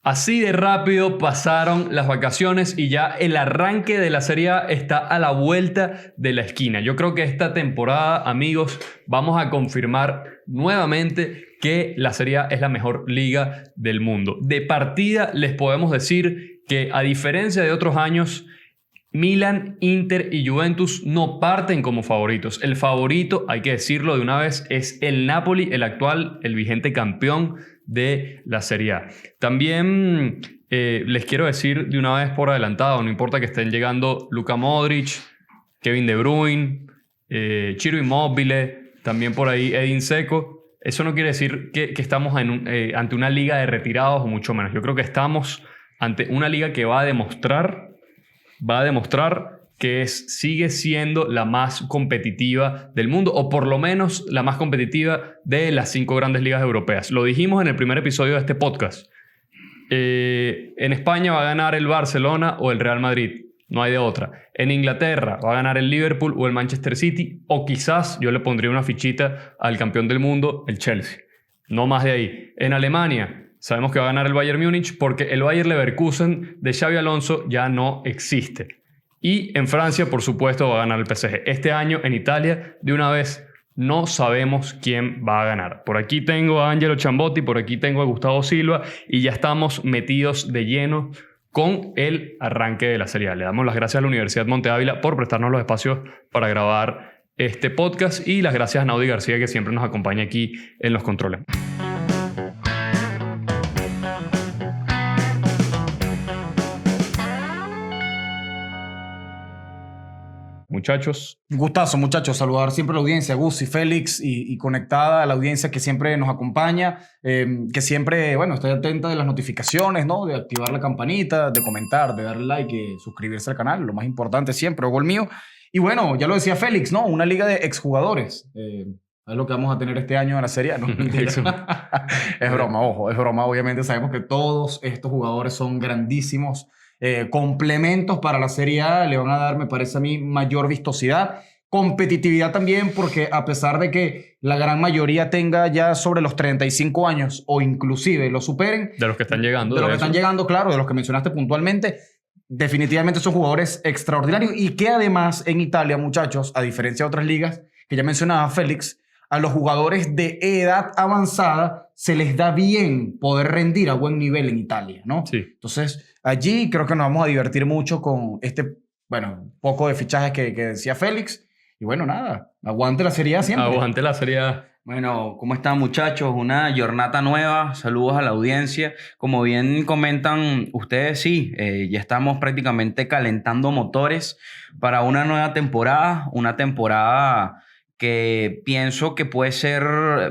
Así de rápido pasaron las vacaciones y ya el arranque de la Serie A está a la vuelta de la esquina. Yo creo que esta temporada, amigos, vamos a confirmar nuevamente que la Serie A es la mejor liga del mundo. De partida les podemos decir que, a diferencia de otros años, Milan, Inter y Juventus no parten como favoritos. El favorito, hay que decirlo de una vez, es el Napoli, el actual, el vigente campeón de la Serie A. También les quiero decir de una vez por adelantado, no importa que estén llegando Luka Modric, Kevin De Bruyne, Ciro Immobile, también por ahí Edin Dzeko. Eso no quiere decir que estamos ante una liga de retirados o mucho menos. Yo creo que estamos ante una liga que va a demostrar que sigue siendo la más competitiva del mundo, o por lo menos la más competitiva de las 5 grandes ligas europeas. Lo dijimos en el primer episodio de este podcast. En España va a ganar el Barcelona o el Real Madrid. No hay de otra. En Inglaterra va a ganar el Liverpool o el Manchester City, o quizás yo le pondría una fichita al campeón del mundo, el Chelsea. No más de ahí. En Alemania sabemos que va a ganar el Bayern Múnich, porque el Bayer Leverkusen de Xabi Alonso ya no existe. Y en Francia, por supuesto, va a ganar el PSG. Este año en Italia, de una vez, no sabemos quién va a ganar. Por aquí tengo a Angelo Chambotti, por aquí tengo a Gustavo Silva, y ya estamos metidos de lleno con el arranque de la Serie A. Le damos las gracias a la Universidad Monte Ávila por prestarnos los espacios para grabar este podcast, y las gracias a Naudi García, que siempre nos acompaña aquí en los controles. Muchachos. Un gustazo, muchachos. Saludar siempre a la audiencia, Gus y Félix, y conectada a la audiencia que siempre nos acompaña, que siempre, bueno, está atenta de las notificaciones, ¿no? De activar la campanita, de comentar, de darle like, y suscribirse al canal, lo más importante siempre, o el mío. Y bueno, ya lo decía Félix, ¿no? Una liga de exjugadores. Es lo que vamos a tener este año en la Serie A, ¿no? Es broma, ojo, es broma. Obviamente sabemos que todos estos jugadores son grandísimos complementos para la Serie A. Le van a dar, me parece a mí, mayor vistosidad, competitividad también, porque a pesar de que la gran mayoría tenga ya sobre los 35 años o inclusive lo superen, de los que están llegando, de los que están llegando, claro, de los que mencionaste puntualmente, definitivamente son jugadores extraordinarios, y que además en Italia, muchachos, a diferencia de otras ligas que ya mencionaba Félix, a los jugadores de edad avanzada se les da bien poder rendir a buen nivel en Italia, ¿no? Sí. Entonces, allí creo que nos vamos a divertir mucho con bueno, poco de fichajes que decía Félix. Y bueno, nada, aguante la Serie A siempre. Aguante la Serie A. Bueno, ¿cómo están, muchachos? Una jornada nueva. Saludos a la audiencia. Como bien comentan ustedes, sí, ya estamos prácticamente calentando motores para una nueva temporada. Una temporada que pienso que puede ser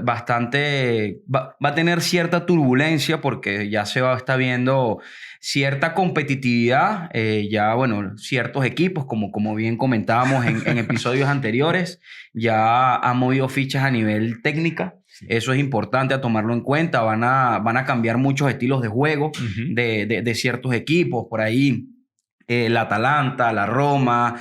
bastante... Va a tener cierta turbulencia, porque ya está viendo cierta competitividad. Ya, bueno, ciertos equipos, como bien comentábamos en episodios anteriores, ya han movido fichas a nivel técnica. Sí. Eso es importante a tomarlo en cuenta. Van a cambiar muchos estilos de juego de ciertos equipos. Por ahí la Atalanta, la Roma,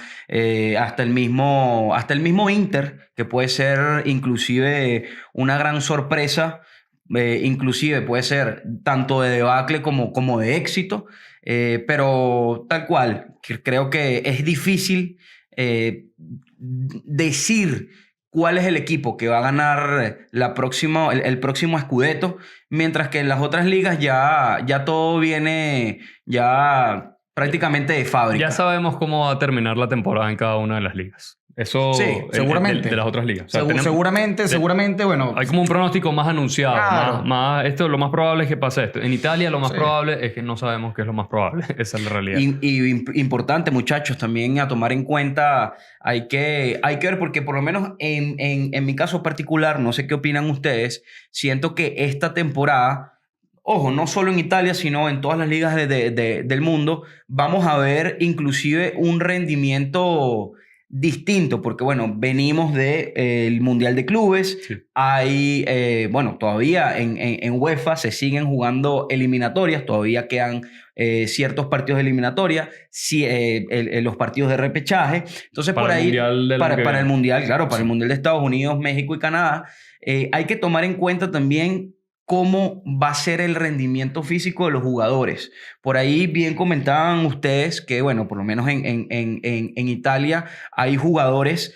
hasta el mismo Inter, que puede ser inclusive una gran sorpresa. Inclusive puede ser tanto de debacle como de éxito, pero tal cual, creo que es difícil decir cuál es el equipo que va a ganar el próximo Scudetto, mientras que en las otras ligas ya todo viene ya prácticamente de fábrica. Ya sabemos cómo va a terminar la temporada en cada una de las ligas. Eso sí, seguramente. De las otras ligas. O sea, seguramente, bueno. Hay como un pronóstico más anunciado. Claro. Esto, lo más probable es que pase esto. En Italia lo más probable es que no sabemos qué es lo más probable. Esa es la realidad. Y importante, muchachos, también a tomar en cuenta, hay que ver, porque por lo menos en mi caso particular, no sé qué opinan ustedes, siento que esta temporada, ojo, no solo en Italia, sino en todas las ligas del mundo, vamos a ver inclusive un rendimiento distinto, porque bueno, venimos del Mundial de Clubes. Sí. Hay, bueno, todavía en UEFA se siguen jugando eliminatorias, todavía quedan ciertos partidos de eliminatoria, los partidos de repechaje. Entonces, para por ahí, para el Mundial, claro, para el Mundial de Estados Unidos, México y Canadá, hay que tomar en cuenta también cómo va a ser el rendimiento físico de los jugadores. Por ahí bien comentaban ustedes que, bueno, por lo menos en Italia hay jugadores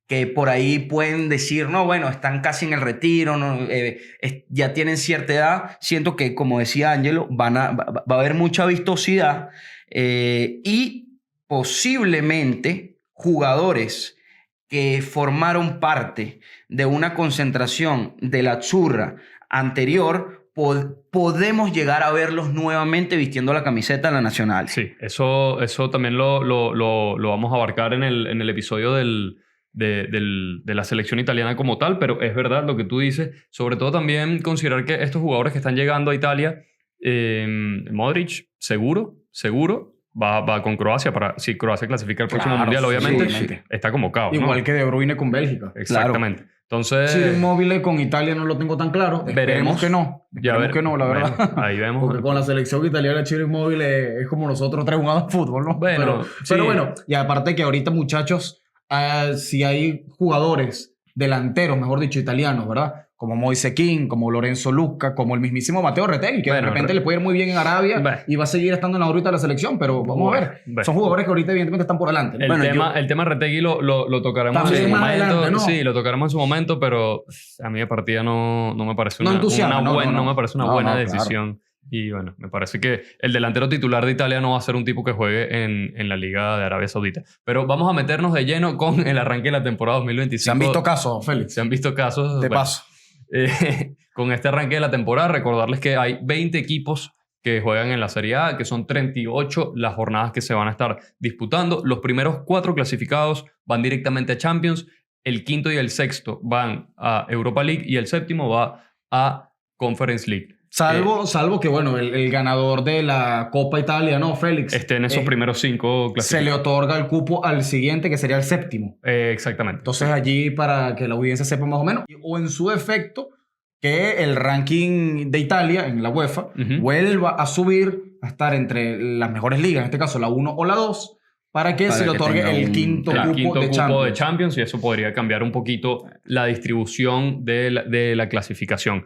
que por ahí pueden decir, no, bueno, están casi en el retiro, no, ya tienen cierta edad. Siento que, como decía Ángelo, va a haber mucha vistosidad y posiblemente jugadores que formaron parte de una concentración de la Azzurra anterior, podemos llegar a verlos nuevamente vistiendo la camiseta de la Nacional. Sí, eso también lo vamos a abarcar en el episodio de la selección italiana como tal, pero es verdad lo que tú dices. Sobre todo también considerar que estos jugadores que están llegando a Italia, Modric, seguro, va con Croacia si Croacia clasifica el próximo mundial, obviamente, sí. está convocado. Igual ¿no? que De Bruyne con Bélgica. Exactamente. Claro. Entonces, Ciro Immobile con Italia no lo tengo tan claro. Esperemos que no. Esperemos que no, la verdad. Bueno, ahí vemos. Porque con la selección italiana, Ciro Immobile es como nosotros tres jugando fútbol, ¿no? Bueno, pero sí. bueno, y aparte que ahorita, muchachos, si hay jugadores delanteros, mejor dicho, italianos, ¿verdad? Como Moise Kean, como Lorenzo Lucca, como el mismísimo Mateo Retegui, que Bueno, de repente le puede ir muy bien en Arabia Bueno. y va a seguir estando en la órbita de la selección, pero vamos a ver. Bueno. Son jugadores que ahorita evidentemente están por delante, ¿no? El tema Retegui lo tocaremos También en su más momento. adelante, ¿no? Sí, lo tocaremos en su momento, pero a mí de partida no me parece No una entusiasma, buena, no. no me parece una No, buena no, decisión. Y bueno, me parece que el delantero titular de Italia no va a ser un tipo que juegue en la Liga de Arabia Saudita. Pero vamos a meternos de lleno con el arranque de la temporada 2025. Se han visto casos, Félix. Se han visto casos. De bueno, paso. con este arranque de la temporada, recordarles que hay 20 equipos que juegan en la Serie A, que son 38 las jornadas que se van a estar disputando. Los primeros 4 clasificados van directamente a Champions, el quinto y el sexto van a Europa League y el séptimo va a Conference League. Salvo que, bueno, el ganador de la Copa Italia, ¿no, Félix? Esté en esos primeros 5 clasificados. Se le otorga el cupo al siguiente, que sería el séptimo. Exactamente. Entonces allí, para que la audiencia sepa más o menos, o en su efecto, que el ranking de Italia en la UEFA vuelva a subir a estar entre las mejores ligas, en este caso la 1 o la 2, para que se le otorgue el quinto cupo de Champions. Y eso podría cambiar un poquito la distribución de la clasificación.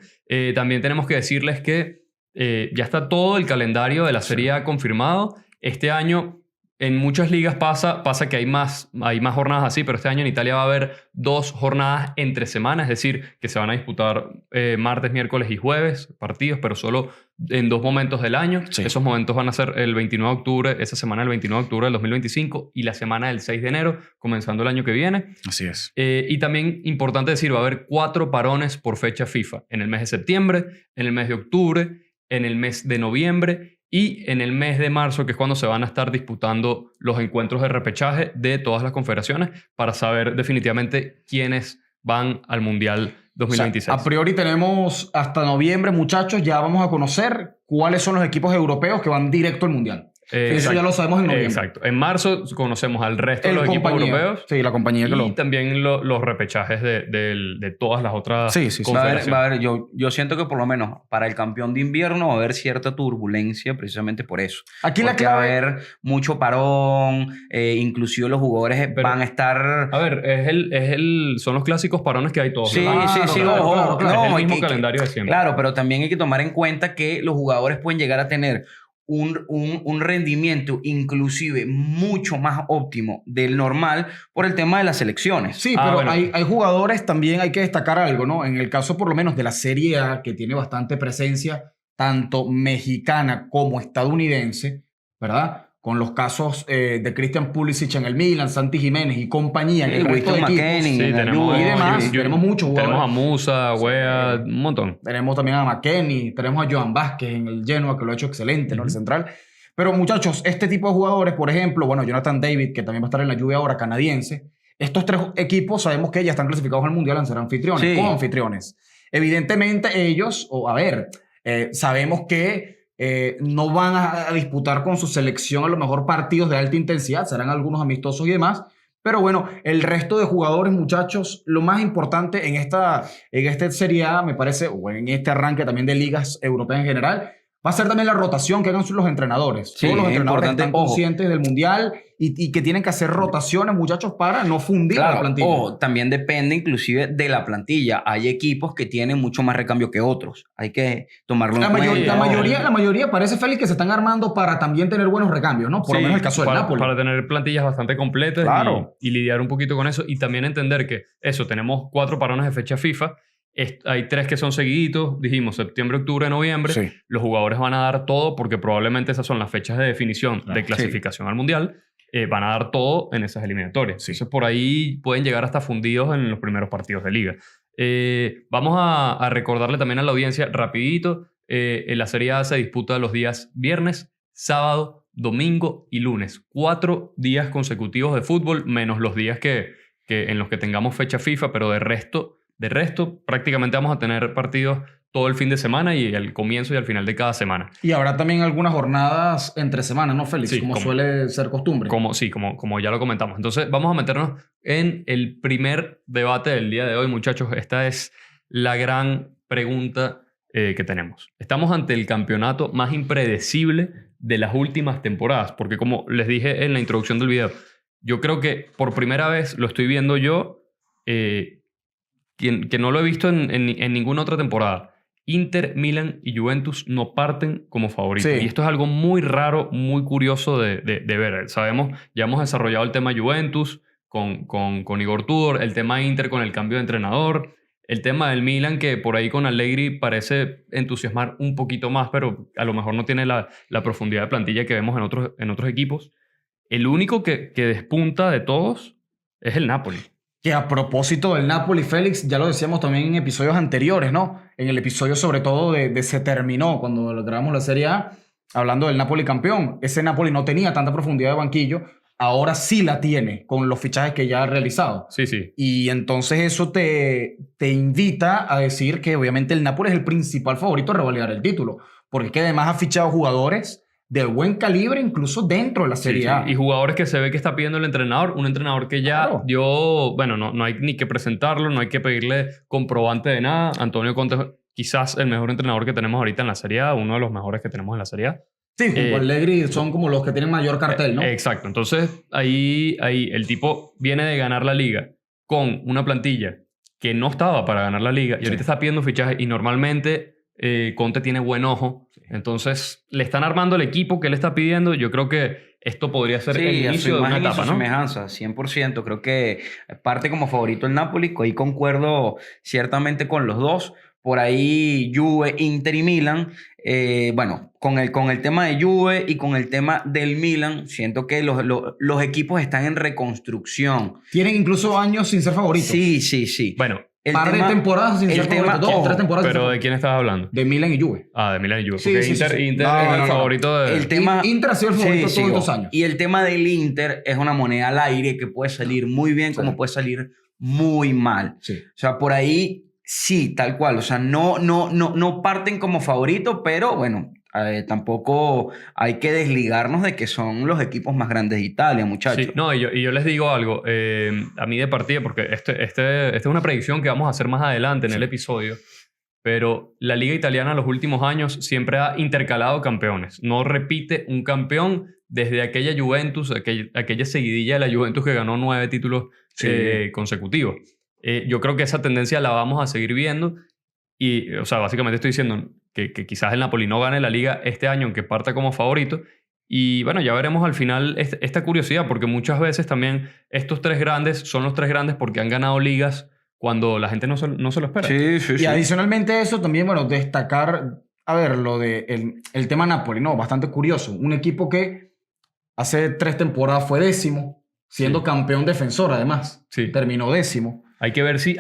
También tenemos que decirles que ya está todo el calendario de la Serie A confirmado. Este año en muchas ligas pasa que hay más jornadas así, pero este año en Italia va a haber 2 jornadas entre semanas, es decir, que se van a disputar martes, miércoles y jueves partidos, pero solo en 2 momentos del año. Sí. Esos momentos van a ser el 29 de octubre, esa semana del 29 de octubre del 2025 y la semana del 6 de enero, comenzando el año que viene. Así es. Y también importante decir, va a haber 4 parones por fecha FIFA, en el mes de septiembre, en el mes de octubre, en el mes de noviembre y en el mes de marzo, que es cuando se van a estar disputando los encuentros de repechaje de todas las confederaciones para saber definitivamente quiénes van al Mundial 2026. O sea, a priori tenemos hasta noviembre, muchachos, ya vamos a conocer cuáles son los equipos europeos que van directo al Mundial. Eso ya lo sabemos en noviembre. Exacto. En marzo conocemos al resto de los equipos europeos. Sí, la compañía que y también los repechajes de todas las otras confederaciones. Va a haber, yo siento que por lo menos para el campeón de invierno va a haber cierta turbulencia precisamente por eso. Aquí la Porque clave... va a haber mucho parón, inclusive los jugadores van a estar... A ver, son los clásicos parones que hay todos. Sí, ¿verdad? sí, claro, ojo. claro. Es el mismo calendario de siempre. Claro, pero también hay que tomar en cuenta que los jugadores pueden llegar a tener un rendimiento inclusive mucho más óptimo del normal por el tema de las selecciones. Sí, pero bueno. hay jugadores, también hay que destacar algo, ¿no? En el caso por lo menos de la Serie A, que tiene bastante presencia, tanto mexicana como estadounidense, ¿verdad? Con los casos de Christian Pulisic en el Milan, Santi Jiménez y compañía en el resto de equipos. Sí, tenemos, y demás, tenemos muchos jugadores. Tenemos a Musa, Wea, un montón. Tenemos también a McKennie, tenemos a Joan Vázquez en el Genoa, que lo ha hecho excelente, ¿no? El central. Pero muchachos, este tipo de jugadores, por ejemplo, bueno, Jonathan David, que también va a estar en la Juve ahora, canadiense. Estos 3 equipos sabemos que ya están clasificados al Mundial, van a ser anfitriones, como anfitriones. Evidentemente ellos, sabemos que no van a disputar con su selección a lo mejor partidos de alta intensidad, serán algunos amistosos y demás, pero bueno, el resto de jugadores, muchachos, lo más importante en esta Serie A, me parece, o en este arranque también de ligas europeas en general, va a ser también la rotación que hagan los entrenadores. Sí, Todos los entrenadores importante, están ojo. conscientes del Mundial y que tienen que hacer rotaciones, muchachos, para no fundir la plantilla. O también depende inclusive de la plantilla. Hay equipos que tienen mucho más recambio que otros. Hay que tomarlo en cuenta. La mayoría parece, Félix, que se están armando para también tener buenos recambios, ¿no? Por lo menos el caso del Napoli. Para tener plantillas bastante completas Claro. y lidiar un poquito con eso. Y también entender que tenemos 4 parones de fecha FIFA. Hay 3 que son seguiditos, dijimos septiembre, octubre, noviembre. Sí. Los jugadores van a dar todo porque probablemente esas son las fechas de definición de clasificación al Mundial. Van a dar todo en esas eliminatorias. Sí. Entonces por ahí pueden llegar hasta fundidos en los primeros partidos de liga. Vamos a recordarle también a la audiencia rapidito. La Serie A se disputa los días viernes, sábado, domingo y lunes. 4 días consecutivos de fútbol, menos los días que en los que tengamos fecha FIFA, pero de resto, prácticamente vamos a tener partidos todo el fin de semana y al comienzo y al final de cada semana. Y habrá también algunas jornadas entre semanas, ¿no, Félix? Sí, como como- suele ser costumbre. Como ya lo comentamos. Entonces, vamos a meternos en el primer debate del día de hoy, muchachos. Esta es la gran pregunta que tenemos. Estamos ante el campeonato más impredecible de las últimas temporadas, porque como les dije en la introducción del video, yo creo que por primera vez lo estoy viendo yo, que no lo he visto en ninguna otra temporada. Inter, Milan y Juventus no parten como favoritos. Sí. Y esto es algo muy raro, muy curioso de ver. Sabemos, ya hemos desarrollado el tema Juventus con Igor Tudor, el tema Inter con el cambio de entrenador, el tema del Milan que por ahí con Allegri parece entusiasmar un poquito más, pero a lo mejor no tiene la profundidad de plantilla que vemos en otros equipos. El único que despunta de todos es el Napoli. Que a propósito del Napoli, Félix, ya lo decíamos también en episodios anteriores, ¿no? En el episodio sobre todo de Se Terminó, cuando grabamos la Serie A, hablando del Napoli campeón. Ese Napoli no tenía tanta profundidad de banquillo, ahora sí la tiene con los fichajes que ya ha realizado. Sí, sí. Y entonces eso te invita a decir que obviamente el Napoli es el principal favorito a revalidar el título, porque es que además ha fichado jugadores de buen calibre incluso dentro de la Serie A. Y jugadores que se ve que está pidiendo el entrenador, un entrenador que ya Claro. dio, bueno, no hay ni que presentarlo, no hay que pedirle comprobante de nada. Antonio Conte es quizás el mejor entrenador que tenemos ahorita en la Serie A, uno de los mejores que tenemos en la Serie A. Sí, junto a Allegri son como los que tienen mayor cartel, ¿no? Exacto. Entonces, ahí el tipo viene de ganar la liga con una plantilla que no estaba para ganar la liga y ahorita está pidiendo fichajes y normalmente Conte tiene buen ojo. Entonces, le están armando el equipo que él está pidiendo. Yo creo que esto podría ser el inicio de una imagen y etapa, su ¿no? semejanza, 100%. Creo que parte como favorito el Napoli. Ahí concuerdo ciertamente con los dos. Por ahí Juve, Inter y Milan. Bueno, con el tema de Juve y con el tema del Milan, siento que los equipos están en reconstrucción. Tienen incluso años sin ser favoritos. Sí. Bueno, Par de temporadas sin ser favoritos. Dos, ojo, 3 temporadas sin ser pero ¿de favoritos. quién estabas hablando? De Milan y Juve. Ah, de Milan y Juve. Sí, Porque sí, Inter, sí. Inter No, es el no. favorito de... El tema, Inter ha sido el favorito todos estos ojo. años. Y el tema del Inter es una moneda al aire que puede salir muy bien como puede salir muy mal. Sí. O sea, por ahí sí, tal cual. O sea, no parten como favoritos, pero bueno, tampoco hay que desligarnos de que son los equipos más grandes de Italia, muchachos. Sí, no, y yo les digo algo, a mí de partida, porque esta es una predicción que vamos a hacer más adelante en el episodio, pero la liga italiana en los últimos años siempre ha intercalado campeones. No repite un campeón desde aquella Juventus, aquella seguidilla de la Juventus que ganó 9 títulos consecutivos. Yo creo que esa tendencia la vamos a seguir viendo y, o sea, básicamente estoy diciendo que quizás el Napoli no gane la liga este año, aunque parta como favorito. Y bueno, ya veremos al final esta curiosidad, porque muchas veces también estos 3 grandes son los 3 grandes porque han ganado ligas cuando la gente no se lo espera. Sí. Y adicionalmente a eso también, bueno, destacar, a ver, lo de el tema Napoli, ¿no? Bastante curioso. Un equipo que hace 3 temporadas fue 10º, siendo campeón defensor además. Sí. Terminó 10º. Hay que ver si...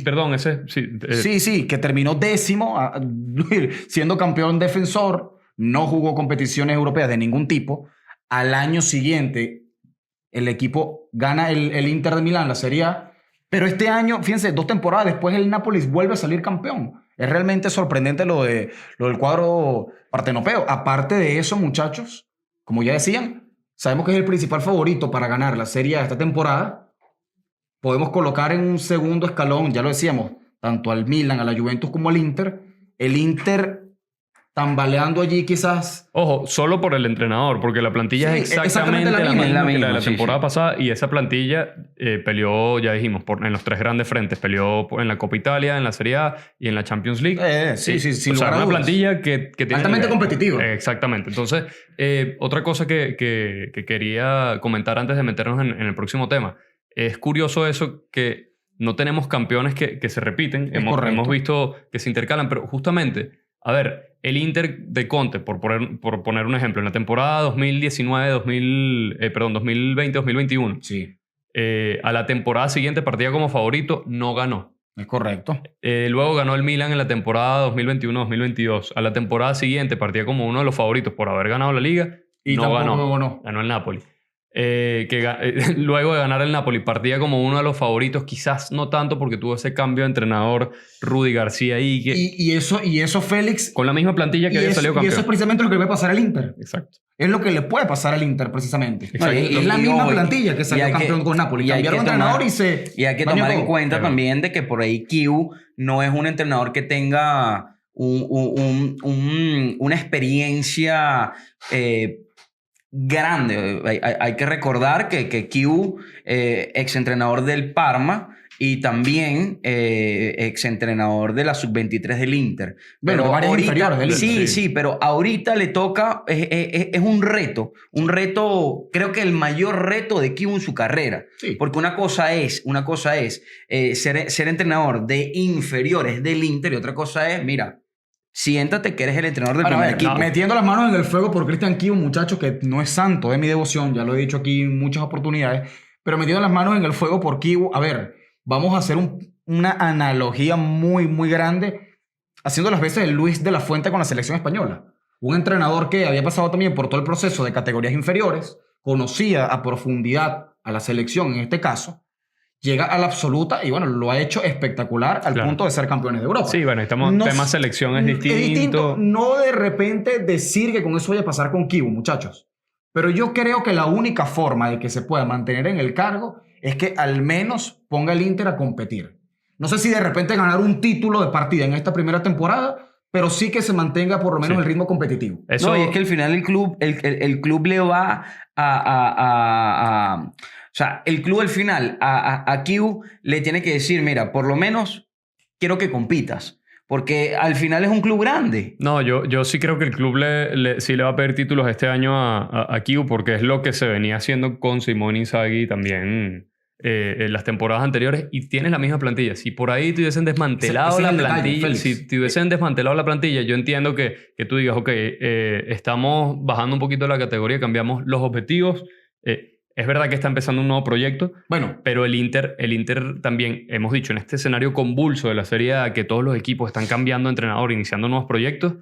perdón, ese... Sí, Sí, que terminó 10º, siendo campeón defensor, no jugó competiciones europeas de ningún tipo. Al año siguiente, el equipo gana el Inter de Milán, la Serie A, pero este año, fíjense, 2 temporadas después el Nápoles vuelve a salir campeón. Es realmente sorprendente lo del cuadro partenopeo. Aparte de eso, muchachos, como ya decían, sabemos que es el principal favorito para ganar la Serie A esta temporada. Podemos colocar en un segundo escalón, ya lo decíamos, tanto al Milan, a la Juventus como al Inter. El Inter tambaleando allí quizás. Ojo, solo por el entrenador, porque la plantilla Sí, es exactamente la misma, misma que la de la sí, temporada sí. pasada, y esa plantilla peleó, ya dijimos, en los 3 grandes frentes. Peleó en la Copa Italia, en la Serie A y en la Champions League. Sí, sin o sea, lugar a una dudas. plantilla que tiene Altamente nivel. competitiva. Exactamente. Entonces, otra cosa que quería comentar antes de meternos en el próximo tema. Es curioso eso que no tenemos campeones que se repiten. Hemos visto que se intercalan, pero justamente, a ver, el Inter de Conte, por poner un ejemplo, en la temporada 2020-2021, Sí, a la temporada siguiente partía como favorito, no ganó. es correcto. Luego ganó el Milan en la temporada 2021-2022. A la temporada siguiente partía como uno de los favoritos por haber ganado la liga. Y no tampoco ganó. ganó. Ganó el Napoli. Luego de ganar el Napoli partía como uno de los favoritos, quizás no tanto porque tuvo ese cambio de entrenador Rudy García ahí que, Y eso, Félix. con la misma plantilla que había salido Y campeón. eso es precisamente lo que le puede pasar al Inter. Exacto. Es lo que le puede pasar al Inter, precisamente. Exacto. Es la misma plantilla que salió campeón con Napoli. Y hay Cambiaron que entrenador tomar- Y hay que tomar en cuenta también de que por ahí Kiu no es un entrenador que tenga una experiencia grande. Hay que recordar que Kiu, exentrenador del Parma, y también exentrenador de la sub-23 del Inter. Bueno, Pero varias ahorita, inferiores del Inter. sí, pero ahorita le toca, es un reto, creo que el mayor reto de Kiu en su carrera. Sí. Porque una cosa es ser entrenador de inferiores del Inter y otra cosa es, mira, siéntate que eres el entrenador del primer equipo. Metiendo las manos en el fuego por Cristian Kiu, un muchacho que no es santo de mi devoción, ya lo he dicho aquí en muchas oportunidades, pero metiendo las manos en el fuego por Kiu, a ver, vamos a hacer una analogía muy, muy grande, haciendo las veces de Luis de la Fuente con la selección española. Un entrenador que había pasado también por todo el proceso de categorías inferiores, conocía a profundidad a la selección en este caso, llega a la absoluta y bueno, lo ha hecho espectacular al punto de ser campeones de Europa. Sí, bueno, tema selección es distinto. No de repente decir que con eso vaya a pasar con Kibu, muchachos. Pero yo creo que la única forma de que se pueda mantener en el cargo es que al menos ponga el Inter a competir. No sé si de repente ganar un título de partida en esta primera temporada, pero sí que se mantenga por lo menos el ritmo competitivo. No, y es que al final el club le va o sea, el club al final a Kiu le tiene que decir, mira, por lo menos quiero que compitas. Porque al final es un club grande. No, yo sí creo que el club sí le va a pedir títulos este año a Kiu, porque es lo que se venía haciendo con Simón Inzaghi también en las temporadas anteriores, y tienes la misma plantilla. Si por ahí te hubiesen desmantelado la plantilla, si te hubiesen desmantelado la plantilla, yo entiendo que tú digas, ok, estamos bajando un poquito la categoría, cambiamos los objetivos. Es verdad que está empezando un nuevo proyecto, bueno, pero el Inter también, hemos dicho, en este escenario convulso de la Serie A, que todos los equipos están cambiando de entrenador, iniciando nuevos proyectos,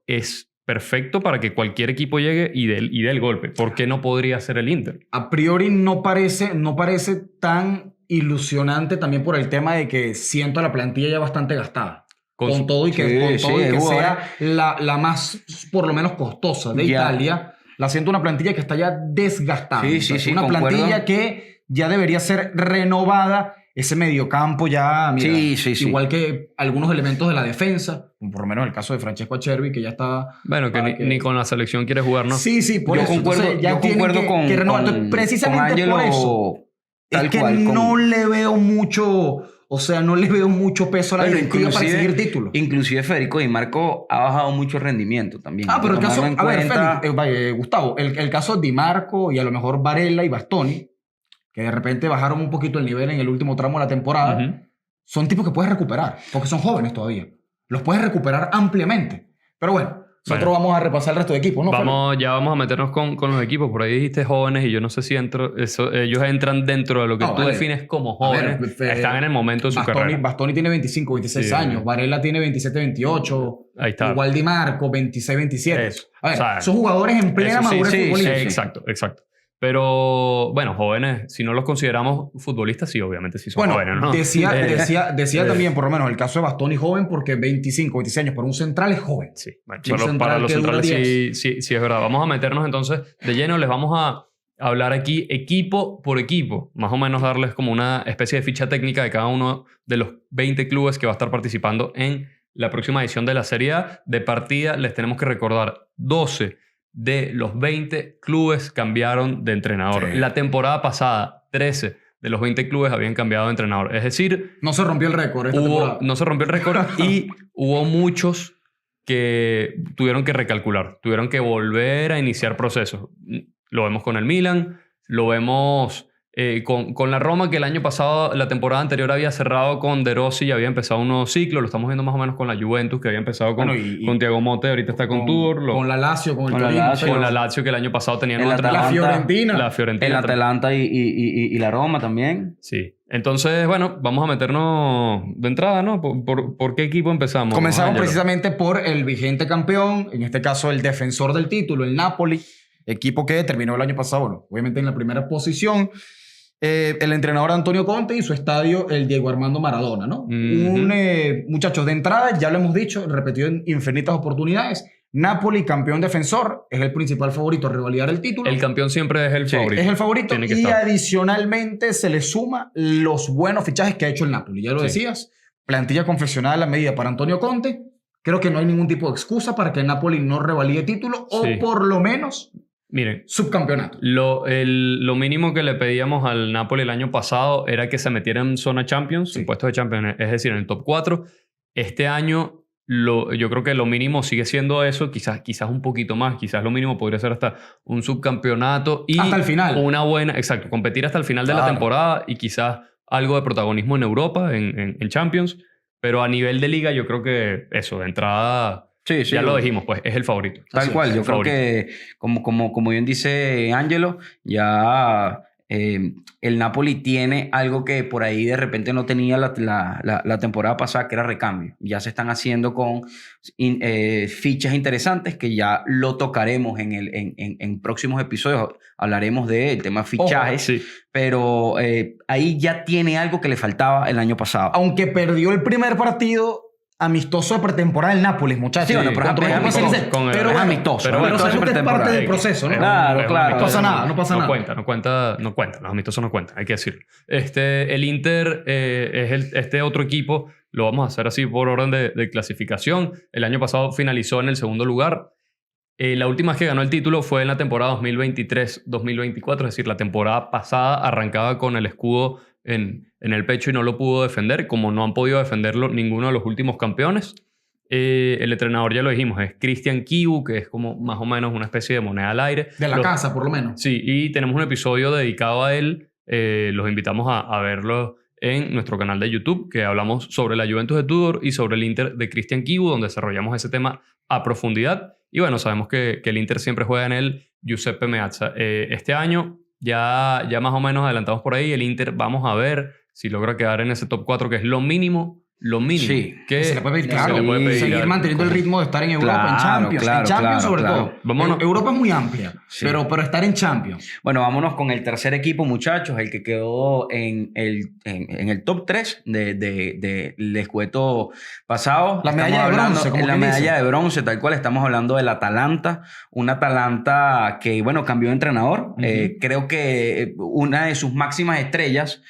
es perfecto para que cualquier equipo llegue y dé el golpe. ¿Por qué no podría ser el Inter? A priori no parece tan ilusionante también por el tema de que siento a la plantilla ya bastante gastada. Con todo y que sea la más, por lo menos, costosa de Italia. La siento una plantilla que está ya desgastada. Sí, una concuerdo. plantilla que ya debería ser renovada. Ese mediocampo ya, mira, igual que algunos elementos de la defensa, como por lo menos el caso de Francesco Acerbi, que ya está... Bueno, que ni con la selección quiere jugar, ¿no? Sí, por eso. Entonces, ya concuerdo con precisamente por eso. Es que no le veo mucho... O sea, no le veo mucho peso a la directiva para seguir títulos. Inclusive Federico Di Marco ha bajado mucho rendimiento también. Pero el caso... A ver, Félix, Gustavo, el caso de Di Marco y a lo mejor Barella y Bastoni, que de repente bajaron un poquito el nivel en el último tramo de la temporada, son tipos que puedes recuperar, porque son jóvenes todavía. Los puedes recuperar ampliamente. Pero bueno, nosotros vamos a repasar el resto de equipos, ¿no? Ya vamos a meternos con los equipos. Por ahí dijiste jóvenes y yo no sé si ellos entran dentro de lo que tú defines como jóvenes. Están en el momento de su carrera. Bastoni tiene 25, 26 años. Varela tiene 27, 28. Ahí está. Igual Di Marco, 26, 27. Eso. A ver, son jugadores en plena madurez futbolística. Exacto. Pero, bueno, jóvenes, si no los consideramos futbolistas, sí, obviamente sí son jóvenes, ¿no? Decía también, por lo menos, el caso de Bastoni joven, porque 25, 26 años para un central es joven. Sí, bueno, para los centrales sí es verdad. Vamos a meternos entonces de lleno, les vamos a hablar aquí equipo por equipo, más o menos darles como una especie de ficha técnica de cada uno de los 20 clubes que va a estar participando en la próxima edición de la Serie A. De partida, les tenemos que recordar, 12 de los 20 clubes cambiaron de entrenador. Sí. La temporada pasada, 13 de los 20 clubes habían cambiado de entrenador. Es decir, No se rompió el récord esta temporada. no se rompió el récord y hubo muchos que tuvieron que recalcular, tuvieron que volver a iniciar procesos. Lo vemos con el Milan, lo vemos con la Roma, que el año pasado, la temporada anterior había cerrado con De Rossi y había empezado un nuevo ciclo. Lo estamos viendo más o menos con la Juventus, que había empezado con, con Thiago Motta, ahorita está con Tudor. Con la Lazio, con el Torino. Con la Lazio, que el año pasado tenía El nuevo entrenador. La Fiorentina. El Atalanta y la Roma también. Sí. Entonces, bueno, vamos a meternos de entrada, ¿no? ¿Por qué equipo empezamos? Comenzamos Ángelo? precisamente por el vigente campeón, en este caso el defensor del título, el Napoli, equipo que terminó el año pasado, bueno, obviamente en la primera posición. El entrenador Antonio Conte y su estadio, el Diego Armando Maradona, ¿no? Muchachos, de entrada, ya lo hemos dicho, repetido en infinitas oportunidades, Napoli, campeón defensor, es el principal favorito a revalidar el título. El campeón siempre es el favorito. Es el favorito Tiene que y estar. adicionalmente se le suma los buenos fichajes que ha hecho el Napoli. Ya lo decías, plantilla confeccionada a la medida para Antonio Conte. Creo que no hay ningún tipo de excusa para que el Napoli no revalide título o por lo menos Miren, subcampeonato. lo mínimo que le pedíamos al Napoli el año pasado era que se metiera en zona Champions, en puestos de Champions, es decir, en el top 4. Este año yo creo que lo mínimo sigue siendo eso, quizás un poquito más, quizás lo mínimo podría ser hasta un subcampeonato y hasta el final. Exacto, competir hasta el final de la temporada y quizás algo de protagonismo en Europa, en Champions, pero a nivel de liga yo creo que eso, de entrada... Sí, ya lo dijimos, pues es el favorito. Tal cual, yo creo favorito. Que, como bien dice Ángelo, ya el Napoli tiene algo que por ahí de repente no tenía la temporada pasada, que era recambio. Ya se están haciendo con fichas interesantes que ya lo tocaremos en próximos episodios. Hablaremos del tema fichajes, pero ahí ya tiene algo que le faltaba el año pasado. Aunque perdió el primer partido amistoso de pretemporada del Nápoles, muchachos. Sí, bueno, pero es amistoso. Pero sabemos que es parte del proceso, ¿no? Claro. No pasa nada, no pasa nada. No cuenta. Los amistosos no cuentan, hay que decirlo. El Inter es este otro equipo, lo vamos a hacer así por orden de clasificación. El año pasado finalizó en el segundo lugar. La última vez que ganó el título fue en la temporada 2023-2024, es decir, la temporada pasada arrancaba con el escudo en el pecho y no lo pudo defender, como no han podido defenderlo ninguno de los últimos campeones. El entrenador, ya lo dijimos, es Christian Kivu, que es como más o menos una especie de moneda al aire. De la casa, por lo menos. Sí, y tenemos un episodio dedicado a él. Los invitamos a verlo en nuestro canal de YouTube, que hablamos sobre la Juventus de Tudor y sobre el Inter de Christian Kivu, donde desarrollamos ese tema a profundidad. Y bueno, sabemos que el Inter siempre juega en el Giuseppe Meazza. Este año ya más o menos adelantamos por ahí. El Inter, vamos a ver si logra quedar en ese top 4, que es lo mínimo. Sí, que se le puede pedir, claro, seguir manteniendo el ritmo de estar en Europa, en Champions sobre todo. Vámonos. Europa es muy amplia, pero estar en Champions. Bueno, vámonos con el tercer equipo, muchachos, el que quedó en el top 3 del escueto pasado. La medalla de bronce, como la medalla de bronce, tal cual. Estamos hablando del Atalanta, un Atalanta que, bueno, cambió de entrenador. Creo que una de sus máximas estrellas,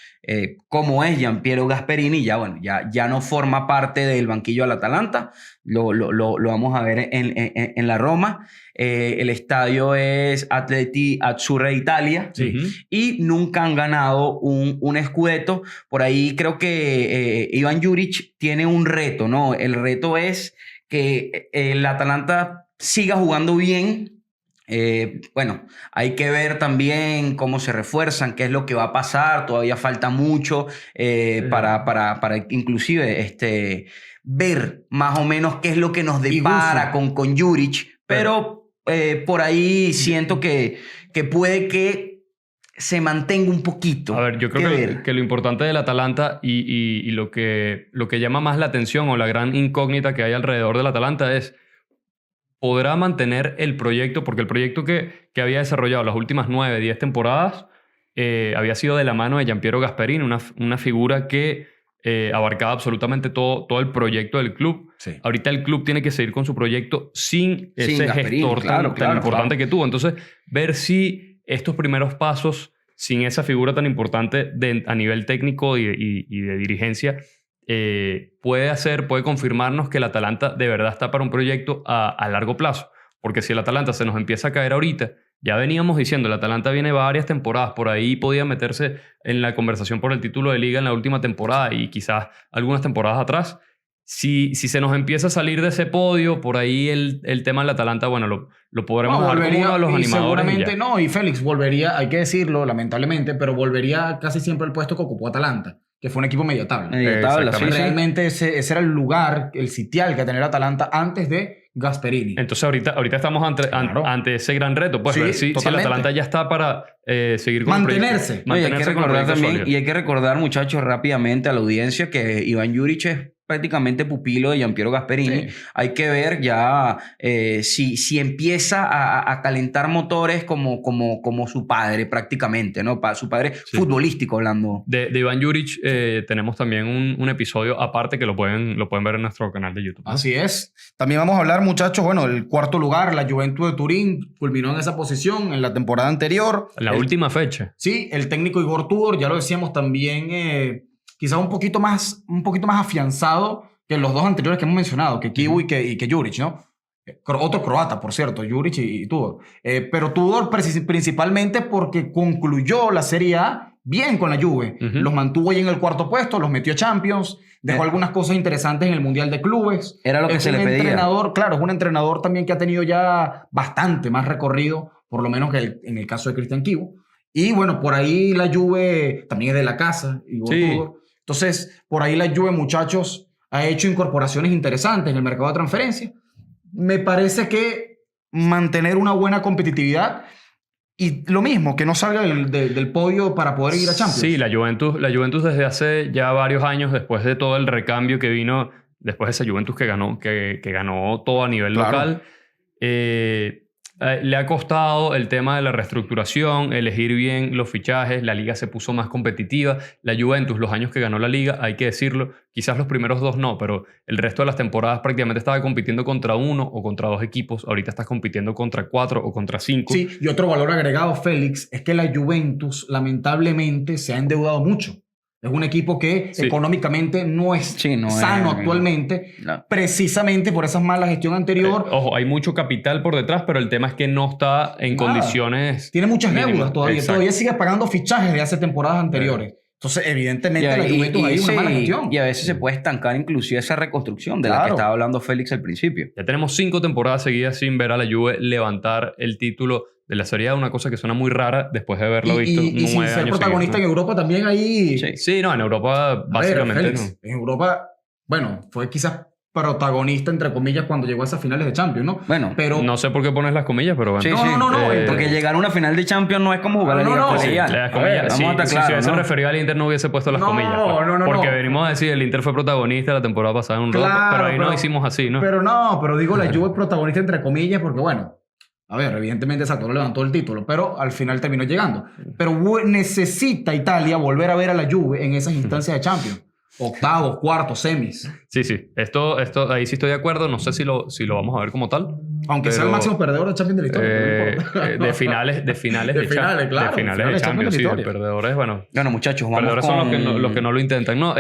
como es Giampiero Gasperini, ya no forma parte del banquillo del Atalanta. Lo vamos a ver en la Roma. El estadio es Atleti Azzurra Italia. Sí. Y nunca han ganado un Scudetto. Por ahí creo que Ivan Juric tiene un reto, ¿no? El reto es que el Atalanta siga jugando bien. Bueno, hay que ver también cómo se refuerzan, qué es lo que va a pasar. Todavía falta mucho para inclusive ver más o menos qué es lo que nos depara con Juric. Pero por ahí siento que puede que se mantenga un poquito. A ver, yo creo que lo importante del Atalanta y lo que llama más la atención o la gran incógnita que hay alrededor del Atalanta es: ¿podrá mantener el proyecto? Porque el proyecto que había desarrollado las últimas 9, 10 temporadas había sido de la mano de Giampiero Gasperini, una figura que abarcaba absolutamente todo el proyecto del club. Sí. Ahorita el club tiene que seguir con su proyecto sin ese Gasperini, gestor tan importante que tuvo. Entonces, ver si estos primeros pasos, sin esa figura tan importante a nivel técnico y de dirigencia, puede confirmarnos que el Atalanta de verdad está para un proyecto a largo plazo. Porque si el Atalanta se nos empieza a caer ahorita, ya veníamos diciendo, el Atalanta viene varias temporadas, por ahí podía meterse en la conversación por el título de liga en la última temporada y quizás algunas temporadas atrás. Si se nos empieza a salir de ese podio, por ahí el tema del Atalanta, bueno, lo podremos dar como uno de los animadores. Seguramente no, y Félix volvería, hay que decirlo, lamentablemente, pero volvería casi siempre al puesto que ocupó Atalanta, que fue un equipo media tabla. Media tabla, sí, Realmente ese era el lugar, el sitial que tenía Atalanta antes de Gasperini. Entonces ahorita estamos ante ese gran reto. Pues ver si el Atalanta ya está para seguir con mantenerse. Y hay que recordar también, y hay que recordar, muchachos, rápidamente a la audiencia que Iván Juric es prácticamente pupilo de Gianpiero Gasperini. Sí. Hay que ver ya si empieza a calentar motores como su padre prácticamente, ¿no? Su padre futbolístico hablando. De Iván Juric tenemos también un episodio aparte que lo pueden ver en nuestro canal de YouTube, ¿no? Así es. También vamos a hablar, muchachos, bueno, el cuarto lugar, la Juventus de Turín, culminó en esa posición en la temporada anterior. En la última fecha. Sí, el técnico Igor Tudor, ya lo decíamos también... quizás un poquito más afianzado que los dos anteriores que hemos mencionado, que Kibu y que Juric, ¿no? Otro croata, por cierto, Juric y Tudor. Pero Tudor principalmente porque concluyó la Serie A bien con la Juve. Los mantuvo ahí en el cuarto puesto, los metió a Champions, dejó algunas cosas interesantes en el Mundial de Clubes. Era lo que se le pedía. Claro, es un entrenador también que ha tenido ya bastante más recorrido, por lo menos que en el caso de Cristian Kibu. Y bueno, por ahí la Juve también es de la casa, Igor Tudor. Entonces, por ahí la Juve, muchachos, ha hecho incorporaciones interesantes en el mercado de transferencia. Me parece que mantener una buena competitividad y lo mismo, que no salga del podio para poder ir a Champions. Sí, la Juventus desde hace ya varios años, después de todo el recambio que vino, después de esa Juventus que ganó todo a nivel local, le ha costado el tema de la reestructuración, elegir bien los fichajes, la liga se puso más competitiva. La Juventus, los años que ganó la liga, hay que decirlo, quizás los primeros 2 no, pero el resto de las temporadas prácticamente estaba compitiendo contra 1 o contra 2 equipos. Ahorita estás compitiendo contra 4 o contra 5. Sí, y otro valor agregado, Félix, es que la Juventus lamentablemente se ha endeudado mucho. Es un equipo que económicamente no es sano actualmente, precisamente por esa mala gestión anterior. Ojo, hay mucho capital por detrás, pero el tema es que no está en condiciones... Tiene muchas deudas todavía. Exacto. Todavía sigue pagando fichajes de hace temporadas anteriores. Entonces, evidentemente, la Juventus hay una mala gestión. Y a veces se puede estancar inclusive esa reconstrucción de la que estaba hablando Félix al principio. Ya tenemos 5 temporadas seguidas sin ver a la Juve levantar el título de la Serie A, una cosa que suena muy rara después de haberlo visto 9 años y sin ser protagonista en Europa también ahí... Sí, no, en Europa básicamente Félix, en Europa, bueno, fue quizás protagonista, entre comillas, cuando llegó a esas finales de Champions, ¿no? Bueno, pero... No sé por qué pones las comillas, pero bueno. No, porque llegar a una final de Champions no es como jugar la Liga Colegial. Las comillas, si se hubiese referido al Inter no hubiese puesto las comillas. Porque venimos a decir, el Inter fue protagonista la temporada pasada en un robo, pero ahí no hicimos así, ¿no? Pero digo, la Juve es protagonista entre comillas porque, bueno... A ver, evidentemente Sato levantó el título, pero al final terminó llegando. Pero necesita Italia volver a ver a la Juve en esas instancias de Champions. Octavos, cuartos, semis. Sí. Esto ahí sí estoy de acuerdo. No sé si lo vamos a ver como tal. Aunque sea el máximo perdedor de Champions de la historia. De finales de Champions, sí. El perdedor es, bueno, muchachos, vamos perdedores son los que no lo intentan. No,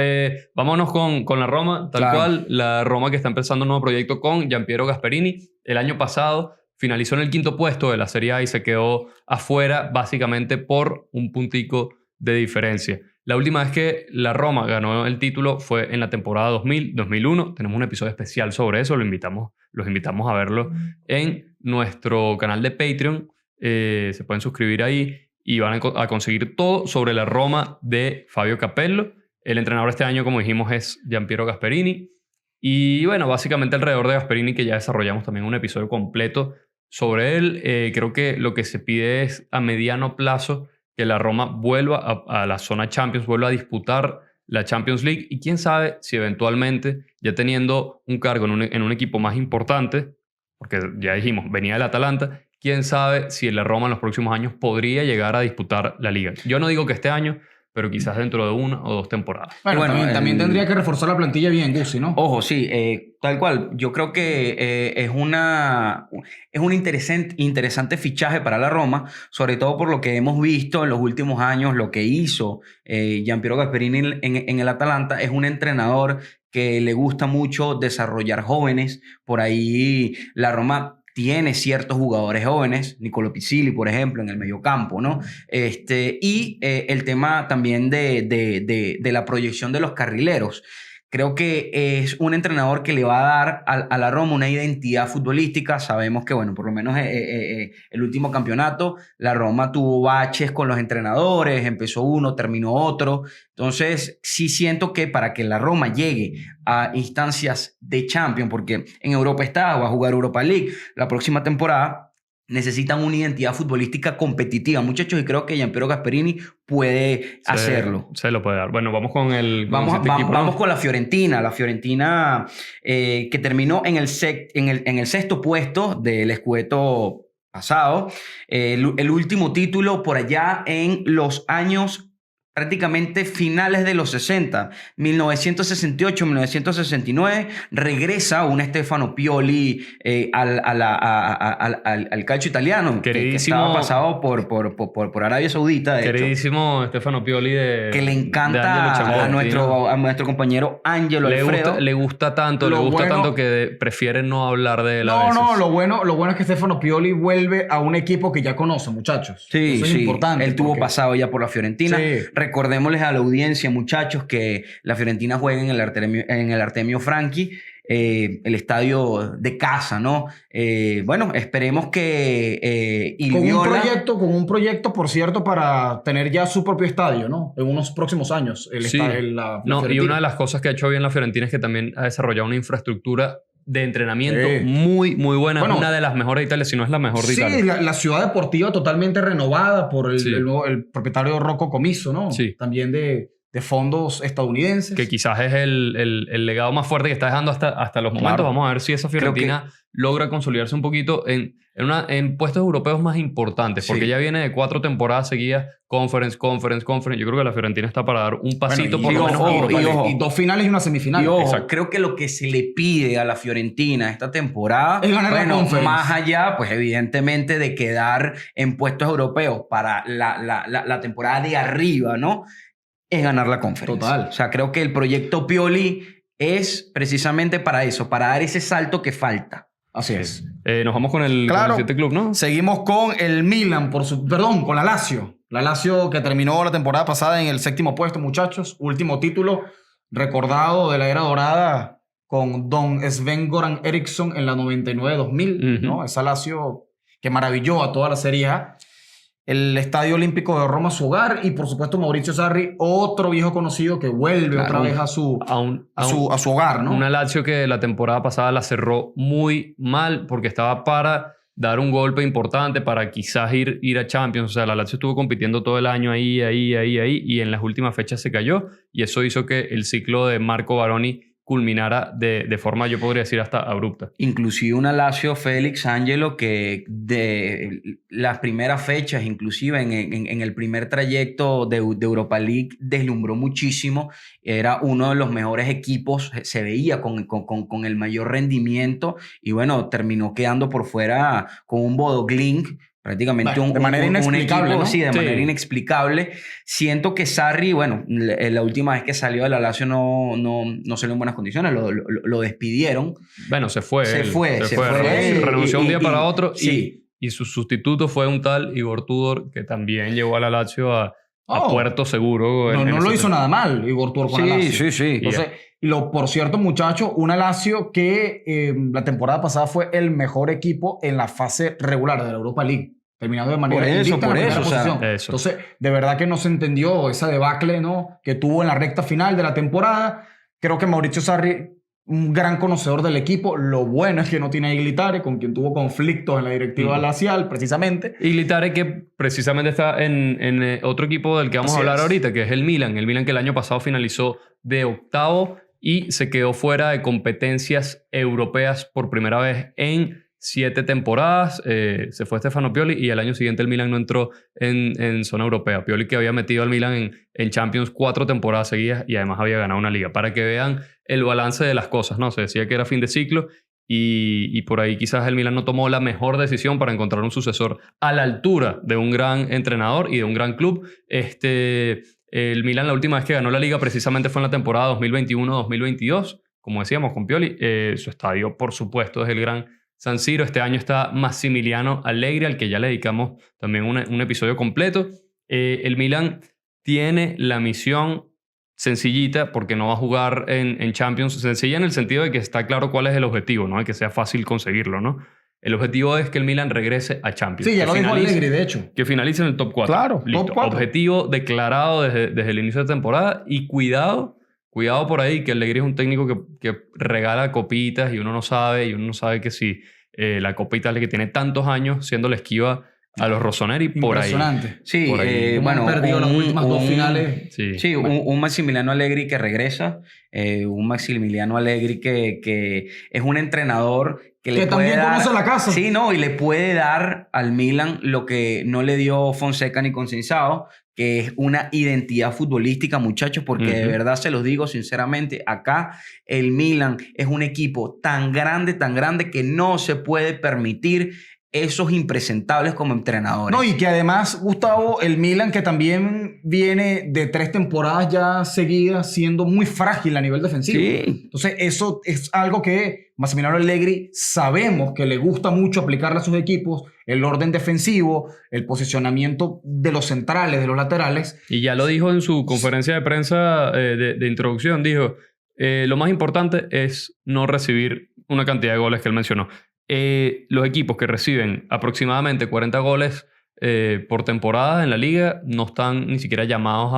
vámonos con la Roma, tal cual. La Roma que está empezando un nuevo proyecto con Gianpiero Gasperini. El año pasado finalizó en el 5º puesto de la Serie A y se quedó afuera básicamente por un puntico de diferencia. La última vez que la Roma ganó el título fue en la temporada 2000-2001. Tenemos un episodio especial sobre eso. Los invitamos a verlo en nuestro canal de Patreon. Se pueden suscribir ahí y van a conseguir todo sobre la Roma de Fabio Capello. El entrenador este año, como dijimos, es Gianpiero Gasperini. Y bueno, básicamente alrededor de Gasperini, que ya desarrollamos también un episodio completo sobre él. Creo que lo que se pide es a mediano plazo que la Roma vuelva a la zona Champions, vuelva a disputar la Champions League y quién sabe si eventualmente, ya teniendo un cargo en un equipo más importante, porque ya dijimos, venía del Atalanta, quién sabe si la Roma en los próximos años podría llegar a disputar la Liga. Yo no digo que este año, pero quizás dentro de 1 o 2 temporadas. Bueno, también tendría que reforzar la plantilla bien, Guzzi, ¿no? Ojo, sí, tal cual. Yo creo que es un interesante fichaje para la Roma, sobre todo por lo que hemos visto en los últimos años, lo que hizo Gianpiero Gasperini en el Atalanta. Es un entrenador que le gusta mucho desarrollar jóvenes. Por ahí la Roma tiene ciertos jugadores jóvenes, Nicolo Pizzilli, por ejemplo, en el mediocampo, ¿no? Y el tema también de la proyección de los carrileros. Creo que es un entrenador que le va a dar a la Roma una identidad futbolística. Sabemos que, bueno, por lo menos el último campeonato, la Roma tuvo baches con los entrenadores, empezó uno, terminó otro. Entonces, sí siento que para que la Roma llegue a instancias de Champions, porque en Europa va a jugar Europa League la próxima temporada, necesitan una identidad futbolística competitiva, muchachos, y creo que Gianpiero Gasperini puede hacerlo. Se lo puede dar. Bueno, vamos con el... Vamos con la Fiorentina. La Fiorentina que terminó en el sexto puesto del Scudetto pasado. El último título por allá en los años prácticamente finales de los 60, 1968, 1969, regresa un Stefano Pioli al calcio italiano, que estaba pasado por Arabia Saudita. Queridísimo Stefano Pioli que le encanta a nuestro compañero Angelo Alfredo. Le gusta tanto que prefiere no hablar de él a veces. No, lo bueno es que Stefano Pioli vuelve a un equipo que ya conoce, muchachos. Sí, eso es importante. Él tuvo pasado ya por la Fiorentina. Sí. Recordémosles a la audiencia, muchachos, que la Fiorentina juega en el Artemio Franchi, el estadio de casa, ¿no? Bueno, esperemos que con un proyecto, por cierto, para tener ya su propio estadio, ¿no? En unos próximos años. Y una de las cosas que ha hecho bien la Fiorentina es que también ha desarrollado una infraestructura de entrenamiento muy, muy buena. Bueno, una de las mejores de Italia, si no es la mejor de Italia. Sí, la ciudad deportiva totalmente renovada por el propietario Rocco Commisso, ¿no? Sí. También de fondos estadounidenses. Que quizás es el legado más fuerte que está dejando hasta los momentos. Claro. Vamos a ver si esa Fiorentina logra consolidarse un poquito en puestos europeos más importantes, porque ya viene de 4 temporadas seguidas, Conference. Yo creo que la Fiorentina está para dar un pasito por lo menos. Y 2 finales y una semifinal. Y ojo, creo que lo que se le pide a la Fiorentina esta temporada es ganar la Conference. Más allá, pues evidentemente de quedar en puestos europeos para la temporada de arriba, ¿no? Es ganar la Conference. Total. O sea, creo que el proyecto Pioli es precisamente para eso, para dar ese salto que falta. Así es. Nos vamos con el siguiente club, ¿no? Seguimos con el Milan, con la Lazio. La Lazio que terminó la temporada pasada en el 7º puesto, muchachos. Último título recordado de la era dorada con Don Sven-Goran Eriksson en la 99-2000, ¿no? Esa Lazio que maravilló a toda la Serie A. El Estadio Olímpico de Roma, su hogar, y por supuesto Maurizio Sarri, otro viejo conocido que vuelve otra vez a su hogar, ¿no? Una Lazio que la temporada pasada la cerró muy mal porque estaba para dar un golpe importante, para quizás ir a Champions. O sea, la Lazio estuvo compitiendo todo el año ahí, y en las últimas fechas se cayó, y eso hizo que el ciclo de Marco Baroni culminara de forma, yo podría decir, hasta abrupta. Inclusive una Lazio, Félix, Ángelo, que de las primeras fechas, inclusive en el primer trayecto de Europa League, deslumbró muchísimo. Era uno de los mejores equipos, se veía con el mayor rendimiento, y bueno, terminó quedando por fuera con un Bodo Glimt, prácticamente de manera inexplicable, equipo, ¿no? Sí, de manera inexplicable. Siento que Sarri, bueno, la última vez que salió de la Lazio no salió en buenas condiciones, lo despidieron. Bueno, se fue. Renunció un día para otro, sí. y su sustituto fue un tal Igor Tudor, que también llevó a la Lazio a puerto seguro. No lo hizo nada mal Igor Tudor con la Lazio. Sí. Entonces, por cierto, muchachos, una Lazio que la temporada pasada fue el mejor equipo en la fase regular de la Europa League, terminando de manera invicta en la primera posición. Entonces, de verdad que no se entendió esa debacle, ¿no?, que tuvo en la recta final de la temporada. Creo que Maurizio Sarri, un gran conocedor del equipo. Lo bueno es que no tiene a Iglitare, con quien tuvo conflictos en la directiva lazial, precisamente. Iglitare, que precisamente está en otro equipo del que vamos a hablar ahorita, que es el Milan. El Milan que el año pasado finalizó de 8º y se quedó fuera de competencias europeas por primera vez en 7 temporadas, se fue Stefano Pioli y al año siguiente el Milan no entró en zona europea. Pioli que había metido al Milan en Champions 4 temporadas seguidas y además había ganado una liga. Para que vean el balance de las cosas, ¿no? Se decía que era fin de ciclo y por ahí quizás el Milan no tomó la mejor decisión para encontrar un sucesor a la altura de un gran entrenador y de un gran club. El Milan la última vez que ganó la liga precisamente fue en la temporada 2021-2022. Como decíamos con Pioli, su estadio por supuesto es el gran San Siro. Este año está Massimiliano Allegri, al que ya le dedicamos también un episodio completo. El Milan tiene la misión sencillita porque no va a jugar en Champions. Sencilla en el sentido de que está claro cuál es el objetivo, ¿no? De que sea fácil conseguirlo, ¿no? El objetivo es que el Milan regrese a Champions. Sí, ya lo dijo Allegri, de hecho. Que finalice en el top 4. Claro, listo. top 4. Objetivo declarado desde el inicio de temporada. Y cuidado por ahí, que Allegri es un técnico que regala copitas y uno no sabe que si la Copa Italia, que tiene tantos años siendo la esquiva a los rossoneri, por ahí. Impresionante. Sí, por ahí. bueno, han perdido las últimas 2 finales. Sí, un Massimiliano Allegri que regresa, un Massimiliano Allegri que es un entrenador que le puede también dar, conoce la casa. Sí, no, y le puede dar al Milan lo que no le dio Fonseca ni Conceição, que es una identidad futbolística, muchachos, porque de verdad se los digo sinceramente, acá el Milan es un equipo tan grande que no se puede permitir esos impresentables como entrenadores. No, y que además, Gustavo, el Milan, que también viene de 3 temporadas ya seguidas siendo muy frágil a nivel defensivo. Sí. Entonces, eso es algo que Massimiliano Allegri sabemos que le gusta mucho aplicarle a sus equipos, el orden defensivo, el posicionamiento de los centrales, de los laterales. Y ya lo dijo en su conferencia de prensa de introducción, dijo, lo más importante es no recibir una cantidad de goles que él mencionó. Los equipos que reciben aproximadamente 40 goles por temporada en la liga no están ni siquiera llamados